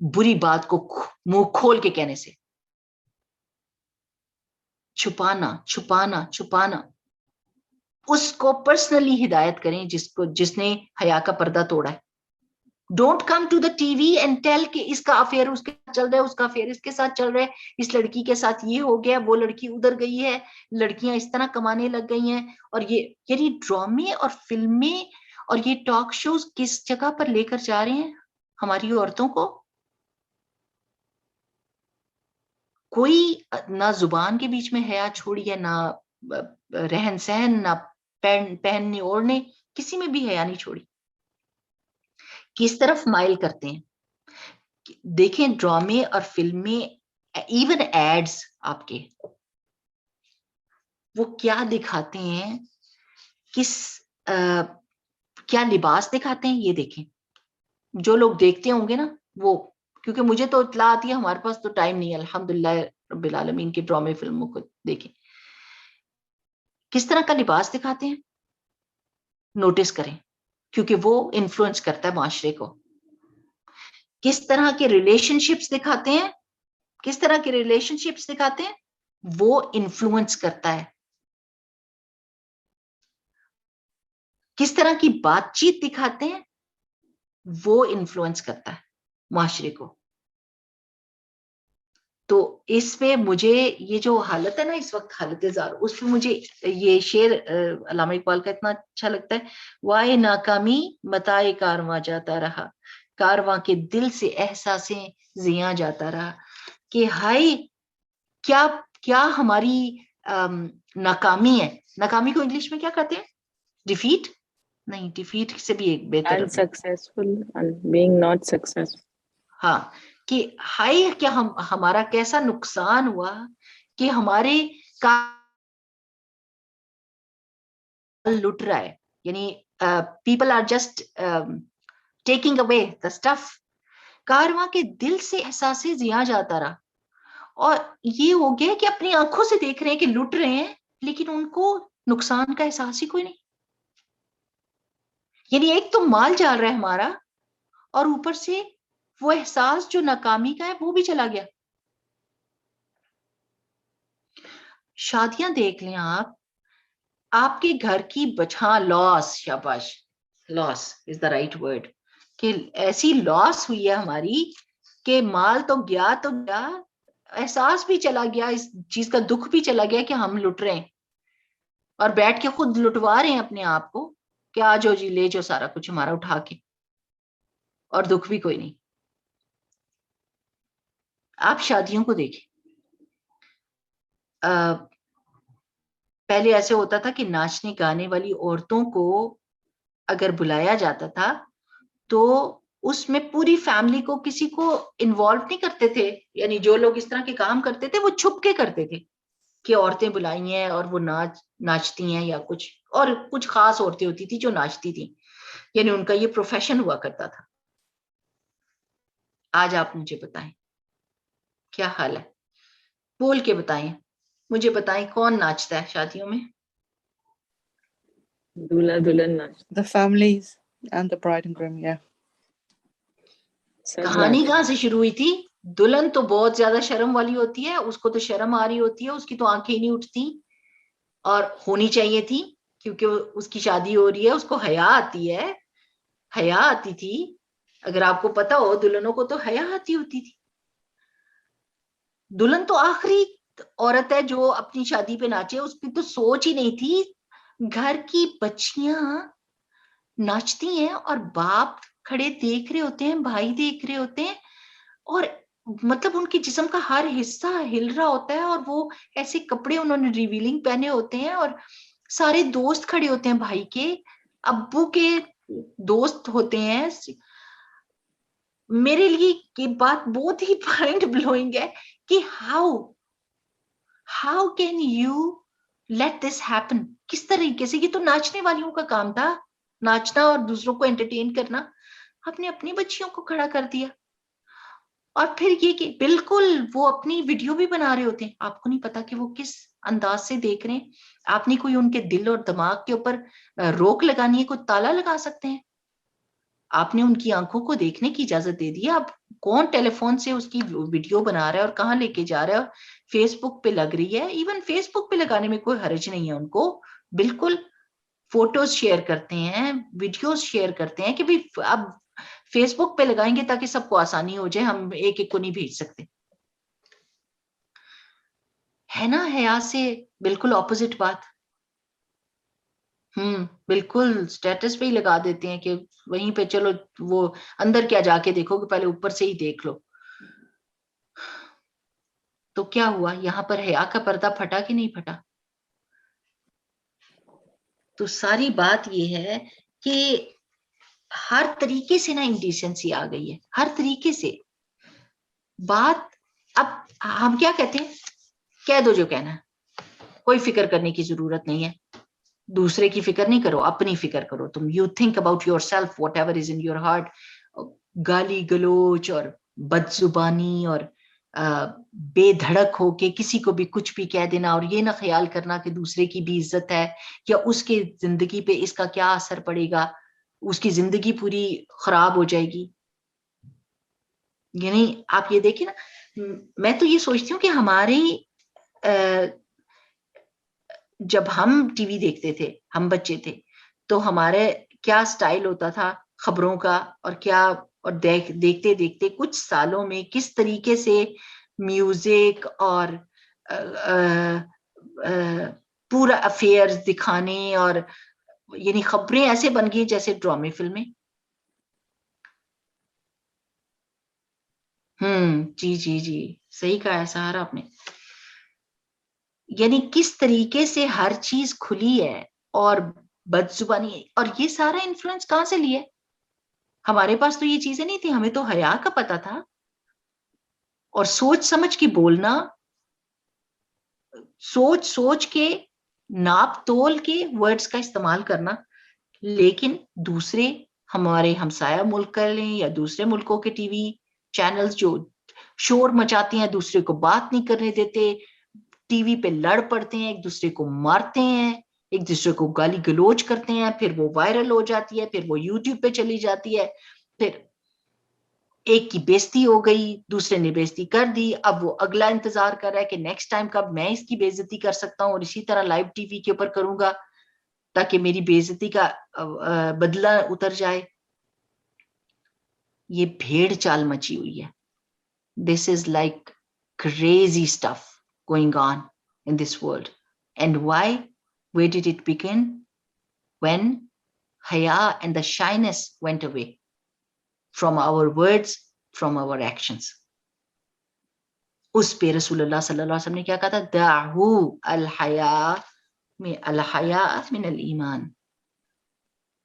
بری بات کو منہ کھول کے کہنے سے. چھپانا. اس کو پرسنلی ہدایت کریں جس نے حیا کا پردہ توڑا ہے. Don't come to the T V and tell کہ اس کا افیئر اس کے ساتھ چل رہا ہے, اس کا افیئر اس کے ساتھ چل رہا ہے, اس لڑکی کے ساتھ یہ ہو گیا, وہ لڑکی ادھر گئی ہے, لڑکیاں اس طرح کمانے لگ گئی ہیں. اور یہ یعنی ڈرامے اور فلمیں اور یہ ٹاک شوز کس جگہ پر لے کر جا رہے ہیں ہماری عورتوں کو. کوئی نہ زبان کے بیچ میں حیا چھوڑی ہے, نہ رہن سہن, نہ پہننے اوڑھنے, کسی میں بھی حیا نہیں چھوڑی. کس طرف مائل کرتے ہیں دیکھیں, ڈرامے اور فلمیں, ایون ایڈز آپ کے, وہ کیا دکھاتے ہیں, کیا لباس دکھاتے ہیں, یہ دیکھیں. جو لوگ دیکھتے ہوں گے نا وہ کیونکہ مجھے تو اطلاع آتی ہے, ہمارے پاس تو ٹائم نہیں ہے الحمدللہ رب العالمین کی ڈرامے فلموں کو دیکھیں. کس طرح کا لباس دکھاتے ہیں, نوٹس کریں, کیونکہ وہ انفلوئنس کرتا ہے معاشرے کو. کس طرح کے ریلیشن شپس دکھاتے ہیں, کس طرح کے ریلیشن شپس دکھاتے ہیں, وہ انفلوئنس کرتا ہے. کس طرح کی بات چیت دکھاتے ہیں, وہ انفلوئنس کرتا ہے معاشرے کو. تو اس میں مجھے یہ جو حالت ہے نا اس وقت, حالت زار, اس میں مجھے یہ شعر علامہ اقبال کا اتنا اچھا لگتا ہے, وائے ناکامی متائے کارواں جاتا رہا, کارواں کے دل سے احساسیں زیاں جاتا رہا. کہ ہائے کیا کیا ہماری ناکامی ہے. ناکامی کو انگلش میں کیا کہتے ہیں, ڈیفیٹ نہیں, ڈیفیٹ سے بھی ایک بہتر. unsuccessful and being not successful. ہاں, کہ ہائے کیا ہمارا کیسا نقصان ہوا کہ ہمارے لٹ رہا ہے. یعنی people are just taking away the stuff. کارواں کے دل سے احساس زیاں جاتا رہا. اور یہ ہو گیا کہ اپنی آنکھوں سے دیکھ رہے ہیں کہ لٹ رہے ہیں, لیکن ان کو نقصان کا احساس ہی کوئی نہیں. یعنی ایک تو مال جا رہا ہے ہمارا, اور اوپر سے وہ احساس جو ناکامی کا ہے وہ بھی چلا گیا. شادیاں دیکھ لیں آپ کے گھر کی بچھاں لاس, شاباش, لاس از دا رائٹ ورڈ, کہ ایسی لاس ہوئی ہے ہماری کہ مال تو گیا, احساس بھی چلا گیا, اس چیز کا دکھ بھی چلا گیا کہ ہم لٹ رہے ہیں, اور بیٹھ کے خود لٹوا رہے ہیں اپنے آپ کو کہ آ جاؤ جی لے جو سارا کچھ ہمارا اٹھا کے, اور دکھ بھی کوئی نہیں. آپ شادیوں کو دیکھیں, پہلے ایسے ہوتا تھا کہ ناچنے گانے والی عورتوں کو اگر بلایا جاتا تھا تو اس میں پوری فیملی کو کسی کو انوالو نہیں کرتے تھے. یعنی جو لوگ اس طرح کے کام کرتے تھے وہ چھپ کے کرتے تھے کہ عورتیں بلائی ہیں اور وہ ناچتی ہیں یا کچھ, اور کچھ خاص عورتیں ہوتی تھی جو ناچتی تھی, یعنی ان کا یہ پروفیشن ہوا کرتا تھا. آج آپ مجھے بتائیں کیا حال ہے, بول کے بتائیں, مجھے بتائیں کون ناچتا ہے شادیوں میں؟ دولہا دلہن ناچ. The families and the bride and groom, yeah. کہانی کہاں سے شروع ہوئی تھی؟ دلہن تو بہت زیادہ شرم والی ہوتی ہے, اس کو تو شرم آ رہی ہوتی ہے, اس کی تو آنکھیں نہیں اٹھتی, اور ہونی چاہیے تھی کیونکہ اس کی شادی ہو رہی ہے, اس کو حیا آتی ہے, حیا آتی تھی. اگر آپ کو پتا ہو دلہنوں کو تو حیا آتی ہوتی تھی. دلہن تو آخری عورت ہے جو اپنی شادی پہ ناچے, اس کی تو سوچ ہی نہیں تھی. گھر کی بچیاں ناچتی ہیں اور باپ کھڑے دیکھ رہے ہوتے ہیں, بھائی دیکھ رہے ہوتے ہیں, اور مطلب ان کے جسم کا ہر حصہ ہل رہا ہوتا ہے, اور وہ ایسے کپڑے انہوں نے ریویلنگ پہنے ہوتے ہیں, اور سارے دوست کھڑے ہوتے ہیں, بھائی کے ابو کے دوست ہوتے ہیں. میرے لیے یہ بات بہت ہی مائنڈ بلوئنگ ہے کہ how can you let this happen. کس طریقے سے, یہ تو ناچنے والیوں کا کام تھا, ناچنا اور دوسروں کو انٹرٹین کرنا. آپ نے اپنی بچیوں کو کھڑا کر دیا, اور پھر یہ کہ بالکل وہ اپنی ویڈیو بھی بنا رہے ہوتے ہیں, آپ کو نہیں پتا کہ وہ کس انداز سے دیکھ رہے ہیں. آپ نے کوئی ان کے دل اور دماغ کے اوپر روک لگانی ہے, کوئی تالا لگا سکتے ہیں؟ آپ نے ان کی آنکھوں کو دیکھنے کی اجازت دے دی. اب کون ٹیلی فون سے اس کی ویڈیو بنا رہا ہے اور کہاں لے کے جا رہا ہے, اور فیس بک پہ لگ رہی ہے. ایون فیس بک پہ لگانے میں کوئی حرج نہیں ہے ان کو, بالکل فوٹوز شیئر کرتے ہیں, ویڈیوز شیئر کرتے ہیں کہ بھی اب فیس بک پہ لگائیں گے تاکہ سب کو آسانی ہو جائے, ہم ایک ایک کو نہیں بھیج سکتے. ہے نا حیا سے بالکل اپوزٹ بات. بالکل اسٹیٹس پہ ہی لگا دیتے ہیں کہ وہیں پہ چلو وہ اندر کیا جا کے دیکھو, کہ پہلے اوپر سے ہی دیکھ لو. تو کیا ہوا یہاں پر, حیا کا پردہ پھٹا کہ نہیں پھٹا؟ تو ساری بات یہ ہے کہ ہر طریقے سے نا انڈیسنسی آ گئی ہے, ہر طریقے سے. بات اب ہم کیا کہتے ہیں, کہہ دو جو کہنا ہے, کوئی فکر کرنے کی ضرورت نہیں ہے, دوسرے کی فکر نہیں کرو, اپنی فکر کرو تم. You think about your self, what ever is in your heart. گالی گلوچ اور بد زبانی اور بے دھڑک ہو کے کسی کو بھی کچھ بھی کہہ دینا اور یہ نہ خیال کرنا کہ دوسرے کی بھی عزت ہے یا اس کے زندگی پہ اس کا کیا اثر پڑے گا، اس کی زندگی پوری خراب ہو جائے گی. یعنی آپ یہ دیکھیں نا، میں تو یہ سوچتی ہوں کہ ہمارے جب ہم ٹی وی دیکھتے تھے، ہم بچے تھے، تو ہمارے کیا سٹائل ہوتا تھا خبروں کا، اور کیا، اور دیکھتے دیکھتے کچھ سالوں میں کس طریقے سے میوزک اور پورا افیئرز دکھانے، اور یعنی خبریں ایسے بن گئی جیسے ڈرامے فلمیں. جی جی جی، صحیح کہا ہے سہارا آپ نے. یعنی کس طریقے سے ہر چیز کھلی ہے اور بد زبانی ہے. اور یہ سارا انفلوئنس کہاں سے لیا؟ ہمارے پاس تو یہ چیزیں نہیں تھی، ہمیں تو حیا کا پتہ تھا اور سوچ سمجھ کے بولنا، سوچ کے ناپ تول کے ورڈز کا استعمال کرنا. لیکن دوسرے ہمارے ہمسایہ ملک کر لیں یا دوسرے ملکوں کے ٹی وی چینلز جو شور مچاتے ہیں، دوسرے کو بات نہیں کرنے دیتے، ٹی وی پہ لڑ پڑتے ہیں، ایک دوسرے کو مارتے ہیں، ایک دوسرے کو گالی گلوچ کرتے ہیں، پھر وہ وائرل ہو جاتی ہے، پھر وہ یوٹیوب پہ چلی جاتی ہے، پھر ایک کی بےزتی ہو گئی، دوسرے نے بےزتی کر دی، اب وہ اگلا انتظار کر رہا ہے کہ نیکسٹ ٹائم کب میں اس کی بےزتی کر سکتا ہوں اور اسی طرح لائیو ٹی وی کے اوپر کروں گا تاکہ میری بےزتی کا بدلہ اتر جائے. یہ بھیڑ چال مچی ہوئی ہے. This is like crazy stuff going on in this world. And why? Where did it begin? When haya and the shyness went away from our words, from our actions. اس پہ رسول اللہ صلی اللہ علیہ وسلم نے کیا کہا تھا؟ دعو الحیاء من الایمان.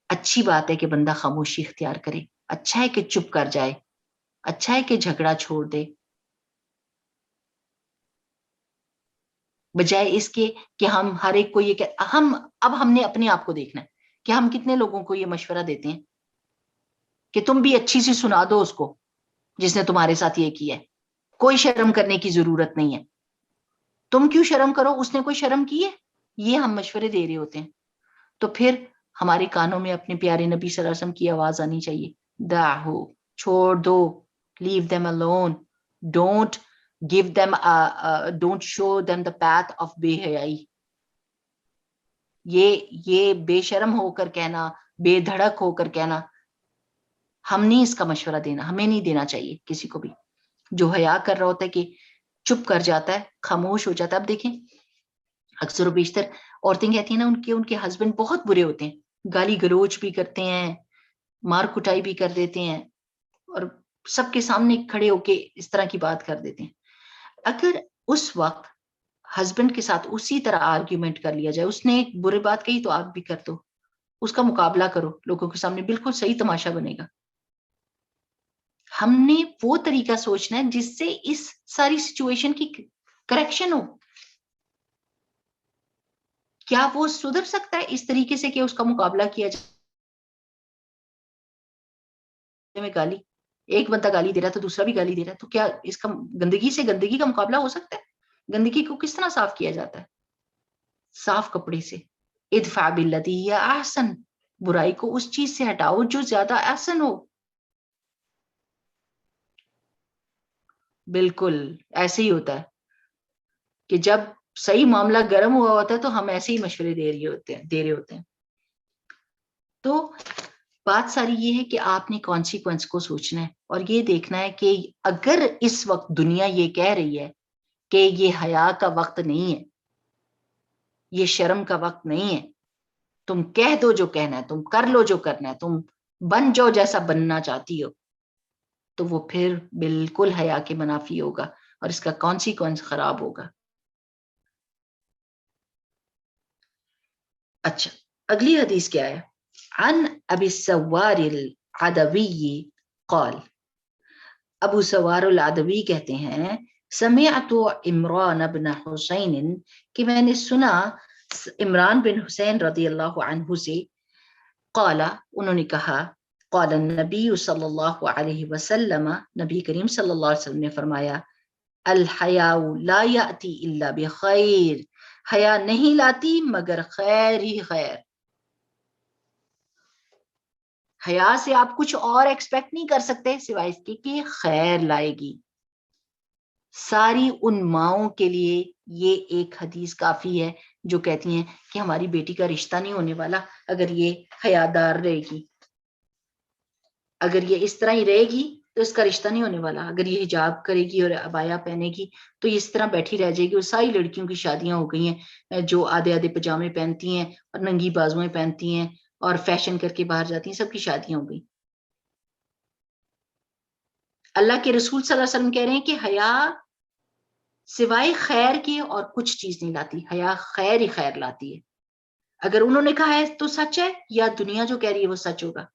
اچھی بات ہے کہ بندہ خاموشی اختیار کرے، اچھا ہے کہ چپ کر جائے، اچھا ہے کہ جھگڑا چھوڑ دے، بجائے اس کے کہ ہم ہر ایک کو یہ کہ اب ہم نے اپنے آپ کو دیکھنا ہے کہ ہم کتنے لوگوں کو یہ مشورہ دیتے ہیں کہ تم بھی اچھی سی سنا دو اس کو جس نے تمہارے ساتھ یہ کیا ہے، کوئی شرم کرنے کی ضرورت نہیں ہے، تم کیوں شرم کرو، اس نے کوئی شرم کی ہے. یہ ہم مشورے دے رہے ہوتے ہیں. تو پھر ہمارے کانوں میں اپنے پیارے نبی صلی اللہ علیہ وسلم کی آواز آنی چاہیے، دعو، چھوڑ دو، leave them alone, don't give them don't show them the path of بے حیائی. یہ بے شرم ہو کر کہنا، بے دھڑک ہو کر کہنا، ہم نہیں اس کا مشورہ دینا، ہمیں نہیں دینا چاہیے کسی کو بھی. جو حیا کر رہا ہوتا ہے کہ چپ کر جاتا ہے، خاموش ہو جاتا ہے. اب دیکھیں اکثر و بیشتر عورتیں کہتی ہیں نا ان کے ہسبینڈ بہت برے ہوتے ہیں، گالی گلوچ بھی کرتے ہیں، مار کٹائی بھی کر دیتے ہیں اور سب کے سامنے کھڑے ہو کے اس طرح کی بات کر دیتے ہیں. اگر اس وقت ہسبینڈ کے ساتھ اسی طرح آرگیومنٹ کر لیا جائے، اس نے ایک بری بات کہی تو آپ بھی کر دو، اس کا مقابلہ کرو لوگوں کے سامنے، بالکل صحیح تماشا بنے گا. ہم نے وہ طریقہ سوچنا ہے جس سے اس ساری سچویشن کی کریکشن ہو. کیا وہ سدھر سکتا ہے اس طریقے سے کہ اس کا مقابلہ کیا جائے؟ میں گالی، ایک بندہ گالی دے رہا تو دوسرا بھی گالی دے رہا ہے، تو کیا اس کا گندگی سے گندگی کا مقابلہ ہو سکتا ہے؟ گندگی کو کس طرح صاف کیا جاتا ہے؟ صاف کپڑے سے. ادفع باللتی ہی احسن، برائی کو اس چیز سے ہٹاؤ جو زیادہ احسن ہو. بالکل ایسے ہی ہوتا ہے کہ جب صحیح معاملہ گرم ہوا ہوتا ہے تو ہم ایسے ہی مشورے دے رہے ہوتے ہیں. تو بات ساری یہ ہے کہ آپ نے کانسیکوینس کو سوچنا ہے اور یہ دیکھنا ہے کہ اگر اس وقت دنیا یہ کہہ رہی ہے کہ یہ حیا کا وقت نہیں ہے، یہ شرم کا وقت نہیں ہے، تم کہہ دو جو کہنا ہے، تم کر لو جو کرنا ہے، تم بن جاؤ جیسا بننا چاہتی ہو، تو وہ پھر بالکل حیا کے منافی ہوگا اور اس کا کانسیکوینس خراب ہوگا. اچھا، اگلی حدیث کیا ہے؟ عن ابی السوار العدوی قال، ابو سوار العدوی کہتے ہیں سمعت عمران بن حسین، کہ میں نے سنا عمران بن حسین رضی اللہ عنہ سے، قال، انہوں نے کہا، قال النبی صلی اللہ علیہ وسلم، نبی کریم صلی اللہ علیہ وسلم نے فرمایا الحیاء لا یاتی الا بخیر، حیا نہیں لاتی مگر خیر ہی خیر. حیا سے آپ کچھ اور ایکسپیکٹ نہیں کر سکتے سوائے اس کے کہ خیر لائے گی. ساری ان ماؤں کے لیے یہ ایک حدیث کافی ہے جو کہتی ہیں کہ ہماری بیٹی کا رشتہ نہیں ہونے والا اگر یہ حیادار رہے گی، اگر یہ اس طرح ہی رہے گی تو اس کا رشتہ نہیں ہونے والا. اگر یہ حجاب کرے گی اور عبایا پہنے گی تو یہ اس طرح بیٹھی رہ جائے گی. وہ ساری لڑکیوں کی شادیاں ہو گئی ہیں جو آدھے آدھے پجامے پہنتی ہیں اور ننگی بازویں پہنتی ہیں اور فیشن کر کے باہر جاتی ہیں، سب کی شادیاں ہو گئی. اللہ کے رسول صلی اللہ علیہ وسلم کہہ رہے ہیں کہ حیا سوائے خیر کے اور کچھ چیز نہیں لاتی، حیا خیر ہی خیر لاتی ہے. اگر انہوں نے کہا ہے تو سچ ہے، یا دنیا جو کہہ رہی ہے وہ سچ ہوگا.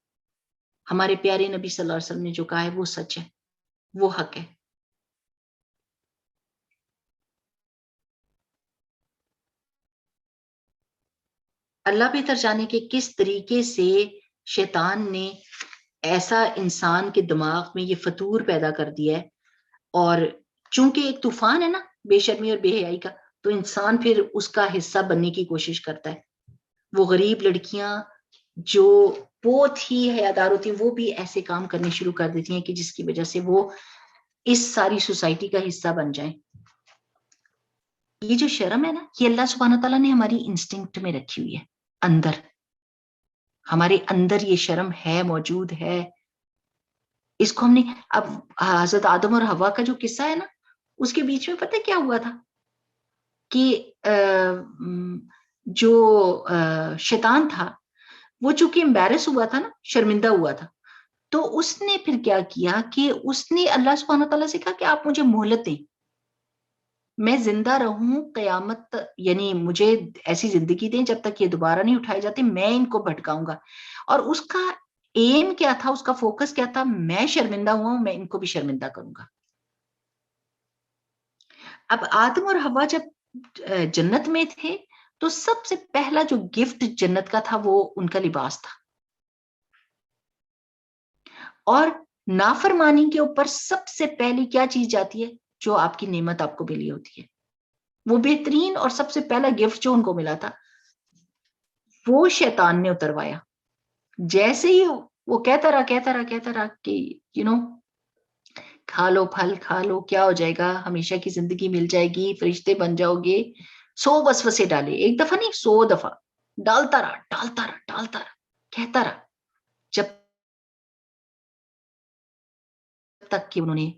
ہمارے پیارے نبی صلی اللہ علیہ وسلم نے جو کہا ہے وہ سچ ہے، وہ حق ہے. اللہ بہتر جانے کہ کس طریقے سے شیطان نے ایسا انسان کے دماغ میں یہ فطور پیدا کر دیا ہے. اور چونکہ ایک طوفان ہے نا بے شرمی اور بے حیائی کا، تو انسان پھر اس کا حصہ بننے کی کوشش کرتا ہے. وہ غریب لڑکیاں جو بہت ہی حیادار ہوتی ہیں وہ بھی ایسے کام کرنے شروع کر دیتی ہیں کہ جس کی وجہ سے وہ اس ساری سوسائٹی کا حصہ بن جائیں. یہ جو شرم ہے نا، یہ اللہ سبحانہ تعالیٰ نے ہماری انسٹنکٹ میں رکھی ہوئی ہے. اندر ہمارے اندر یہ شرم ہے، موجود ہے. اس کو ہم نے اب حضرت آدم اور حوا کا جو قصہ ہے نا، اس کے بیچ میں پتہ کیا ہوا تھا کہ جو شیطان تھا وہ چونکہ امبیرس ہوا تھا نا، شرمندہ ہوا تھا، تو اس نے پھر کیا کیا کہ اس نے اللہ سبحانہ تعالیٰ سے کہا کہ آپ مجھے مہلت دیں، میں زندہ رہوں قیامت، یعنی مجھے ایسی زندگی دیں جب تک یہ دوبارہ نہیں اٹھائے جاتے، میں ان کو بھٹکاؤں گا. اور اس کا ایم کیا تھا، اس کا فوکس کیا تھا؟ میں شرمندہ ہوا ہوں، میں ان کو بھی شرمندہ کروں گا. اب آدم اور حوا جب جنت میں تھے تو سب سے پہلا جو گفٹ جنت کا تھا وہ ان کا لباس تھا. اور نافرمانی کے اوپر سب سے پہلی کیا چیز جاتی ہے؟ جو آپ کی نعمت آپ کو ملی ہوتی ہے. وہ بہترین اور سب سے پہلا گفٹ جو ان کو ملا تھا وہ شیطان نے اتروایا. جیسے ہی وہ کہتا رہا کہ کھا لو پھل کھا لو، کیا ہو جائے گا، ہمیشہ کی زندگی مل جائے گی، فرشتے بن جاؤ گے. 100 وسوسے ڈالے، ایک دفعہ نہیں 100 دفعہ ڈالتا رہا کہتا رہا، جب تک کہ انہوں نے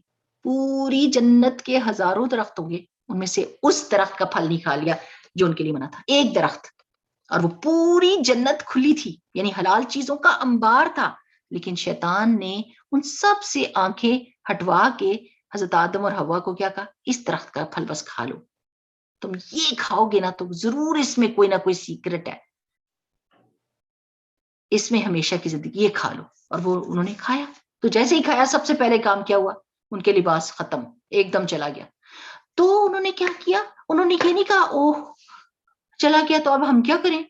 پوری جنت کے ہزاروں درخت ہوں گے ان میں سے اس درخت کا پھل نہیں کھا لیا جو ان کے لیے منع تھا. ایک درخت، اور وہ پوری جنت کھلی تھی، یعنی حلال چیزوں کا انبار تھا. لیکن شیطان نے ان سب سے آنکھیں ہٹوا کے حضرت آدم اور حوا کو کیا کہا؟ اس درخت کا پھل بس کھا لو، تم یہ کھاؤ گے نا تو ضرور اس میں کوئی نہ کوئی سیکرٹ ہے، اس میں ہمیشہ کی زندگی، یہ کھا لو. اور وہ انہوں نے کھایا. تو جیسے ہی کھایا سب سے پہلے کام کیا ہوا؟ ان کے لباس ختم، ایک دم چلا گیا. تو انہوں نے کیا کیا؟ انہوں نے یہ نہیں کہا اوہ چلا گیا تو اب ہم کیا کریں،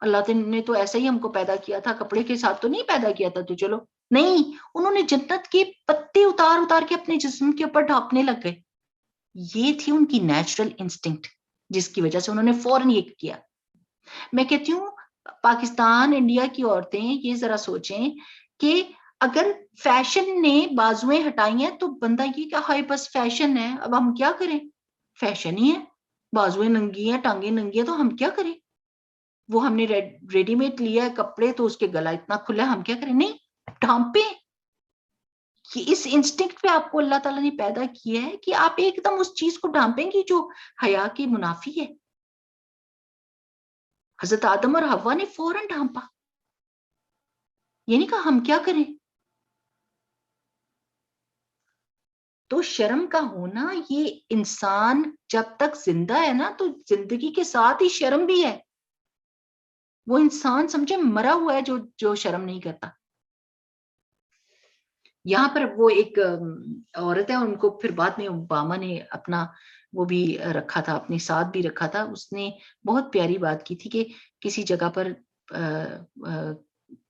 اللہ نے تو ایسا ہی ہم کو پیدا کیا تھا، کپڑے کے ساتھ تو نہیں پیدا کیا تھا، تو چلو. نہیں، انہوں نے جنت کے پتے اتار کے اپنے جسم کے اوپر ڈھانپنے لگ گئے. یہ تھی ان کی نیچرل انسٹنکٹ جس کی وجہ سے انہوں نے فوراً یہ کیا. میں کہتی ہوں پاکستان انڈیا کی عورتیں یہ ذرا سوچیں کہ اگر فیشن نے بازویں ہٹائی ہیں تو بندہ یہ کہ ہائے بس فیشن ہے، اب ہم کیا کریں، فیشن ہی ہے، بازویں ننگی ہیں، ٹانگیں ننگی ہیں، تو ہم کیا کریں. وہ ہم نے ریڈی میڈ لیا ہے کپڑے تو اس کے گلا اتنا کھلا ہے، ہم کیا کریں. نہیں، ڈھانپے. اس انسٹنکٹ پہ آپ کو اللہ تعالیٰ نے پیدا کیا ہے کہ آپ ایک دم اس چیز کو ڈھانپیں گی جو حیا کے منافی ہے. حضرت آدم اور حوا نے فوراً ڈھانپا، یہ نہیں کہا ہم کیا کریں. تو شرم کا ہونا، یہ انسان جب تک زندہ ہے نا تو زندگی کے ساتھ ہی شرم بھی ہے. وہ انسان سمجھے مرا ہوا ہے جو شرم نہیں کرتا. یہاں پر وہ ایک عورت ہے، ان کو پھر بعد میں اوباما نے اپنا وہ بھی رکھا تھا، اپنے ساتھ بھی رکھا تھا. اس نے بہت پیاری بات کی تھی کہ کسی جگہ پر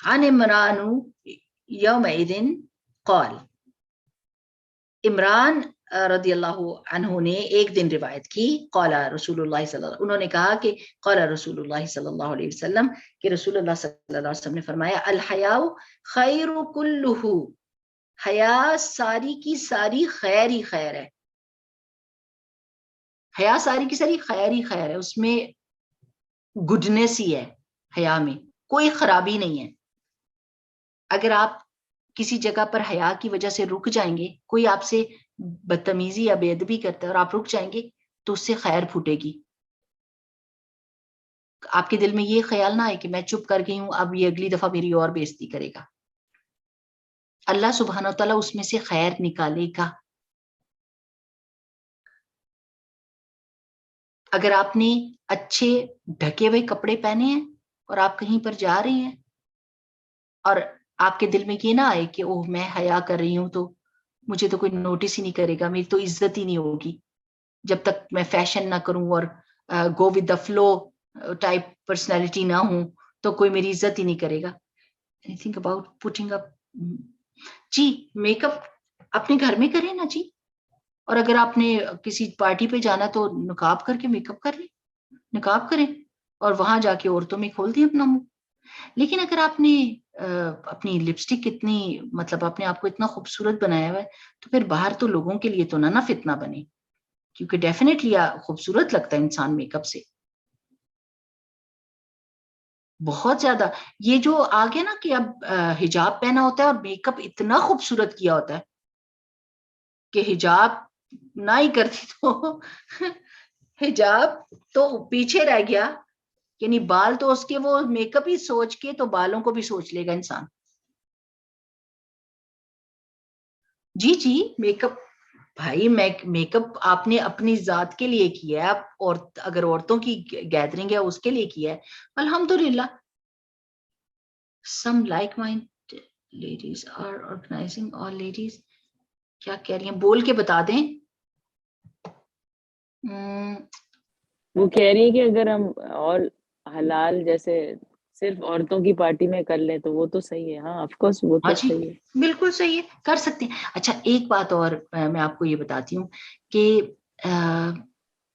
عن عمران یومئذ قال, عمران رضی اللہ عنہ نے ایک دن روایت کی, قال رسول اللہ صلی اللہ, انہوں نے کہا کہ قال رسول اللہ صلی اللہ علیہ وسلم, کہ رسول اللہ صلی اللہ علیہ وسلم نے فرمایا, الحیاء خیر کلہ, حیا ساری کی ساری خیر ہی خیر ہے, حیا ساری کی ساری خیر ہی خیر ہے, اس میں گڈنس ہی ہے, حیا میں کوئی خرابی نہیں ہے. اگر آپ کسی جگہ پر حیا کی وجہ سے رک جائیں گے, کوئی آپ سے بدتمیزی یا بے ادبی کرتا ہے اور آپ رک جائیں گے, تو اس سے خیر پھوٹے گی. آپ کے دل میں یہ خیال نہ آئے کہ میں چپ کر گئی ہوں, اب یہ اگلی دفعہ میری اور بے عزتی کرے گا. اللہ سبحانہ و تعالیٰ اس میں سے خیر نکالے گا. اگر آپ نے اچھے ڈھکے ہوئے کپڑے پہنے ہیں اور آپ کہیں پر جا رہے ہیں, اور آپ کے دل میں یہ نہ آئے کہ اوہ میں حیا کر رہی ہوں تو مجھے تو کوئی نوٹس ہی نہیں کرے گا, میری تو عزت ہی نہیں ہوگی, جب تک میں فیشن نہ کروں اور go with the flow type personality نہ ہوں تو کوئی میری عزت ہی نہیں کرے گا. Think about putting up. جی میک اپ اپنے گھر میں کریں نا جی, اور اگر آپ نے کسی پارٹی پہ جانا تو نقاب کر کے میک اپ کر لیں, نقاب کریں اور وہاں جا کے عورتوں میں کھول دیں اپنا منہ. لیکن اگر آپ نے اپنی لپسٹک اتنی, مطلب اپنے آپ کو اتنا خوبصورت بنایا ہوا ہے, تو پھر باہر تو لوگوں کے لیے تو نہ فتنہ بنے, کیونکہ ڈیفینیٹلی خوبصورت لگتا ہے انسان میک اپ سے بہت زیادہ. یہ جو آ گیا نا کہ اب حجاب پہنا ہوتا ہے اور میک اپ اتنا خوبصورت کیا ہوتا ہے کہ حجاب نہ ہی کرتی تو حجاب تو پیچھے رہ گیا, یعنی بال تو اس کے وہ میک اپ ہی سوچ کے تو بالوں کو بھی سوچ لے گا انسان. جی جی میک اپ بھائی, میک اپ آپ نے اپنی ذات کے لیے کیا ہے, اور اگر عورتوں کی گیدرنگ ہے اس کے لیے کیا ہے, الحمدللہ. Some like mind ladies are organizing all ladies, کیا کہہ رہی ہیں بول کے بتا دیں. وہ کہہ رہی ہے کہ اگر ہم اور حلال جیسے صرف عورتوں کی پارٹی میں کر لیں تو وہ تو صحیح ہے. ہاں آف کورس وہ تو جی صحیح ہے, بالکل صحیح ہے, کر سکتے ہیں. اچھا ایک بات اور میں آپ کو یہ بتاتی ہوں کہ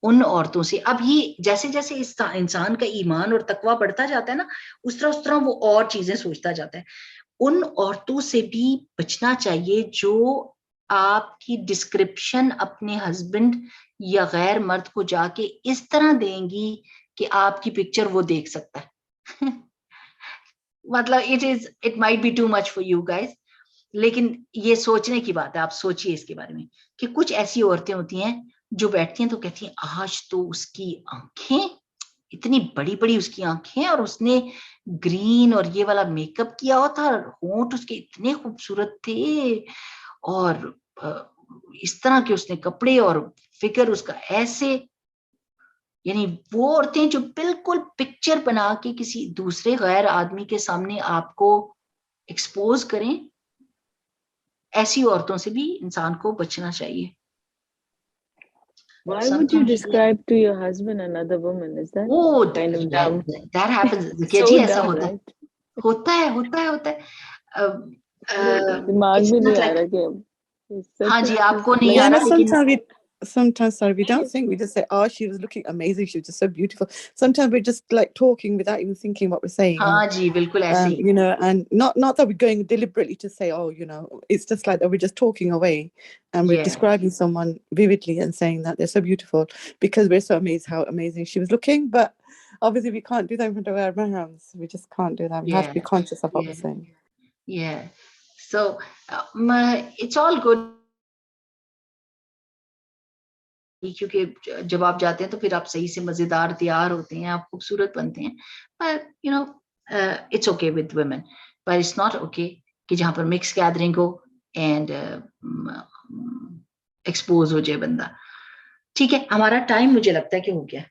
ان عورتوں سے اب یہ جیسے جیسے انسان کا ایمان اور تقویٰ بڑھتا جاتا ہے نا, اس طرح وہ اور چیزیں سوچتا جاتا ہے. ان عورتوں سے بھی بچنا چاہیے جو آپ کی ڈسکرپشن اپنے ہسبینڈ یا غیر مرد کو جا کے اس طرح دیں گی کہ آپ کی پکچر وہ دیکھ سکتا ہے. مطلب it might be too much for you guys, لیکن یہ سوچنے کی بات ہے. آپ سوچئے اس کے بارے میں کہ کچھ ایسی عورتیں ہوتی ہیں جو بیٹھتی ہیں تو کہتی ہیں آج تو اس کی آنکھیں اتنی بڑی بڑی, اس کی آنکھیں, اور اس نے گرین اور یہ والا میک اپ کیا ہوا تھا, ہونٹ اس کے اتنے خوبصورت تھے, اور اس طرح کے اس نے کپڑے, اور فگر اس کا ایسے. یعنی وہ عورتیں جو بالکل پکچر بنا کے کسی دوسرے غیر آدمی کے سامنے آپ کو ایکسپوز کریں, ایسی عورتوں سے بھی انسان کو بچنا چاہیے. why would you describe to your husband another woman? Is that Oh, kind of dumb? that happens. So جی ایسا dumb, ہوتا ہے, right? ہوتا ہے. دماغ It's میں not نہیں آ like, رہا کہ it's such ہاں a جی آپ کو like نہیں آ Yeah, no, رہا, لیکن sometimes, sorry, we don't think, we just say, oh, she was looking amazing, she was just so beautiful. Sometimes we're just like talking without even thinking what we're saying. ہاں جی بالکل ایسے ہی. You know, and not that we're going deliberately to say, oh, you know, it's just like that we're just talking away and we're Yeah. describing someone vividly and saying that they're so beautiful because we're so amazed how amazing she was looking. But obviously we can't do that in front of our mahrams. We just can't do that. We have to be conscious of what we're saying. Yeah. So it's all good. کیونکہ جب آپ جاتے ہیں تو پھر آپ صحیح سے مزیدار تیار ہوتے ہیں, آپ خوبصورت بنتے ہیں. But you know, it's okay with women, but it's not okay کہ جہاں پر مکس گیدرنگ ہو اینڈ ایکسپوز ہو جائے بندہ. ٹھیک ہے, ہمارا ٹائم مجھے لگتا ہے کہ ہو گیا.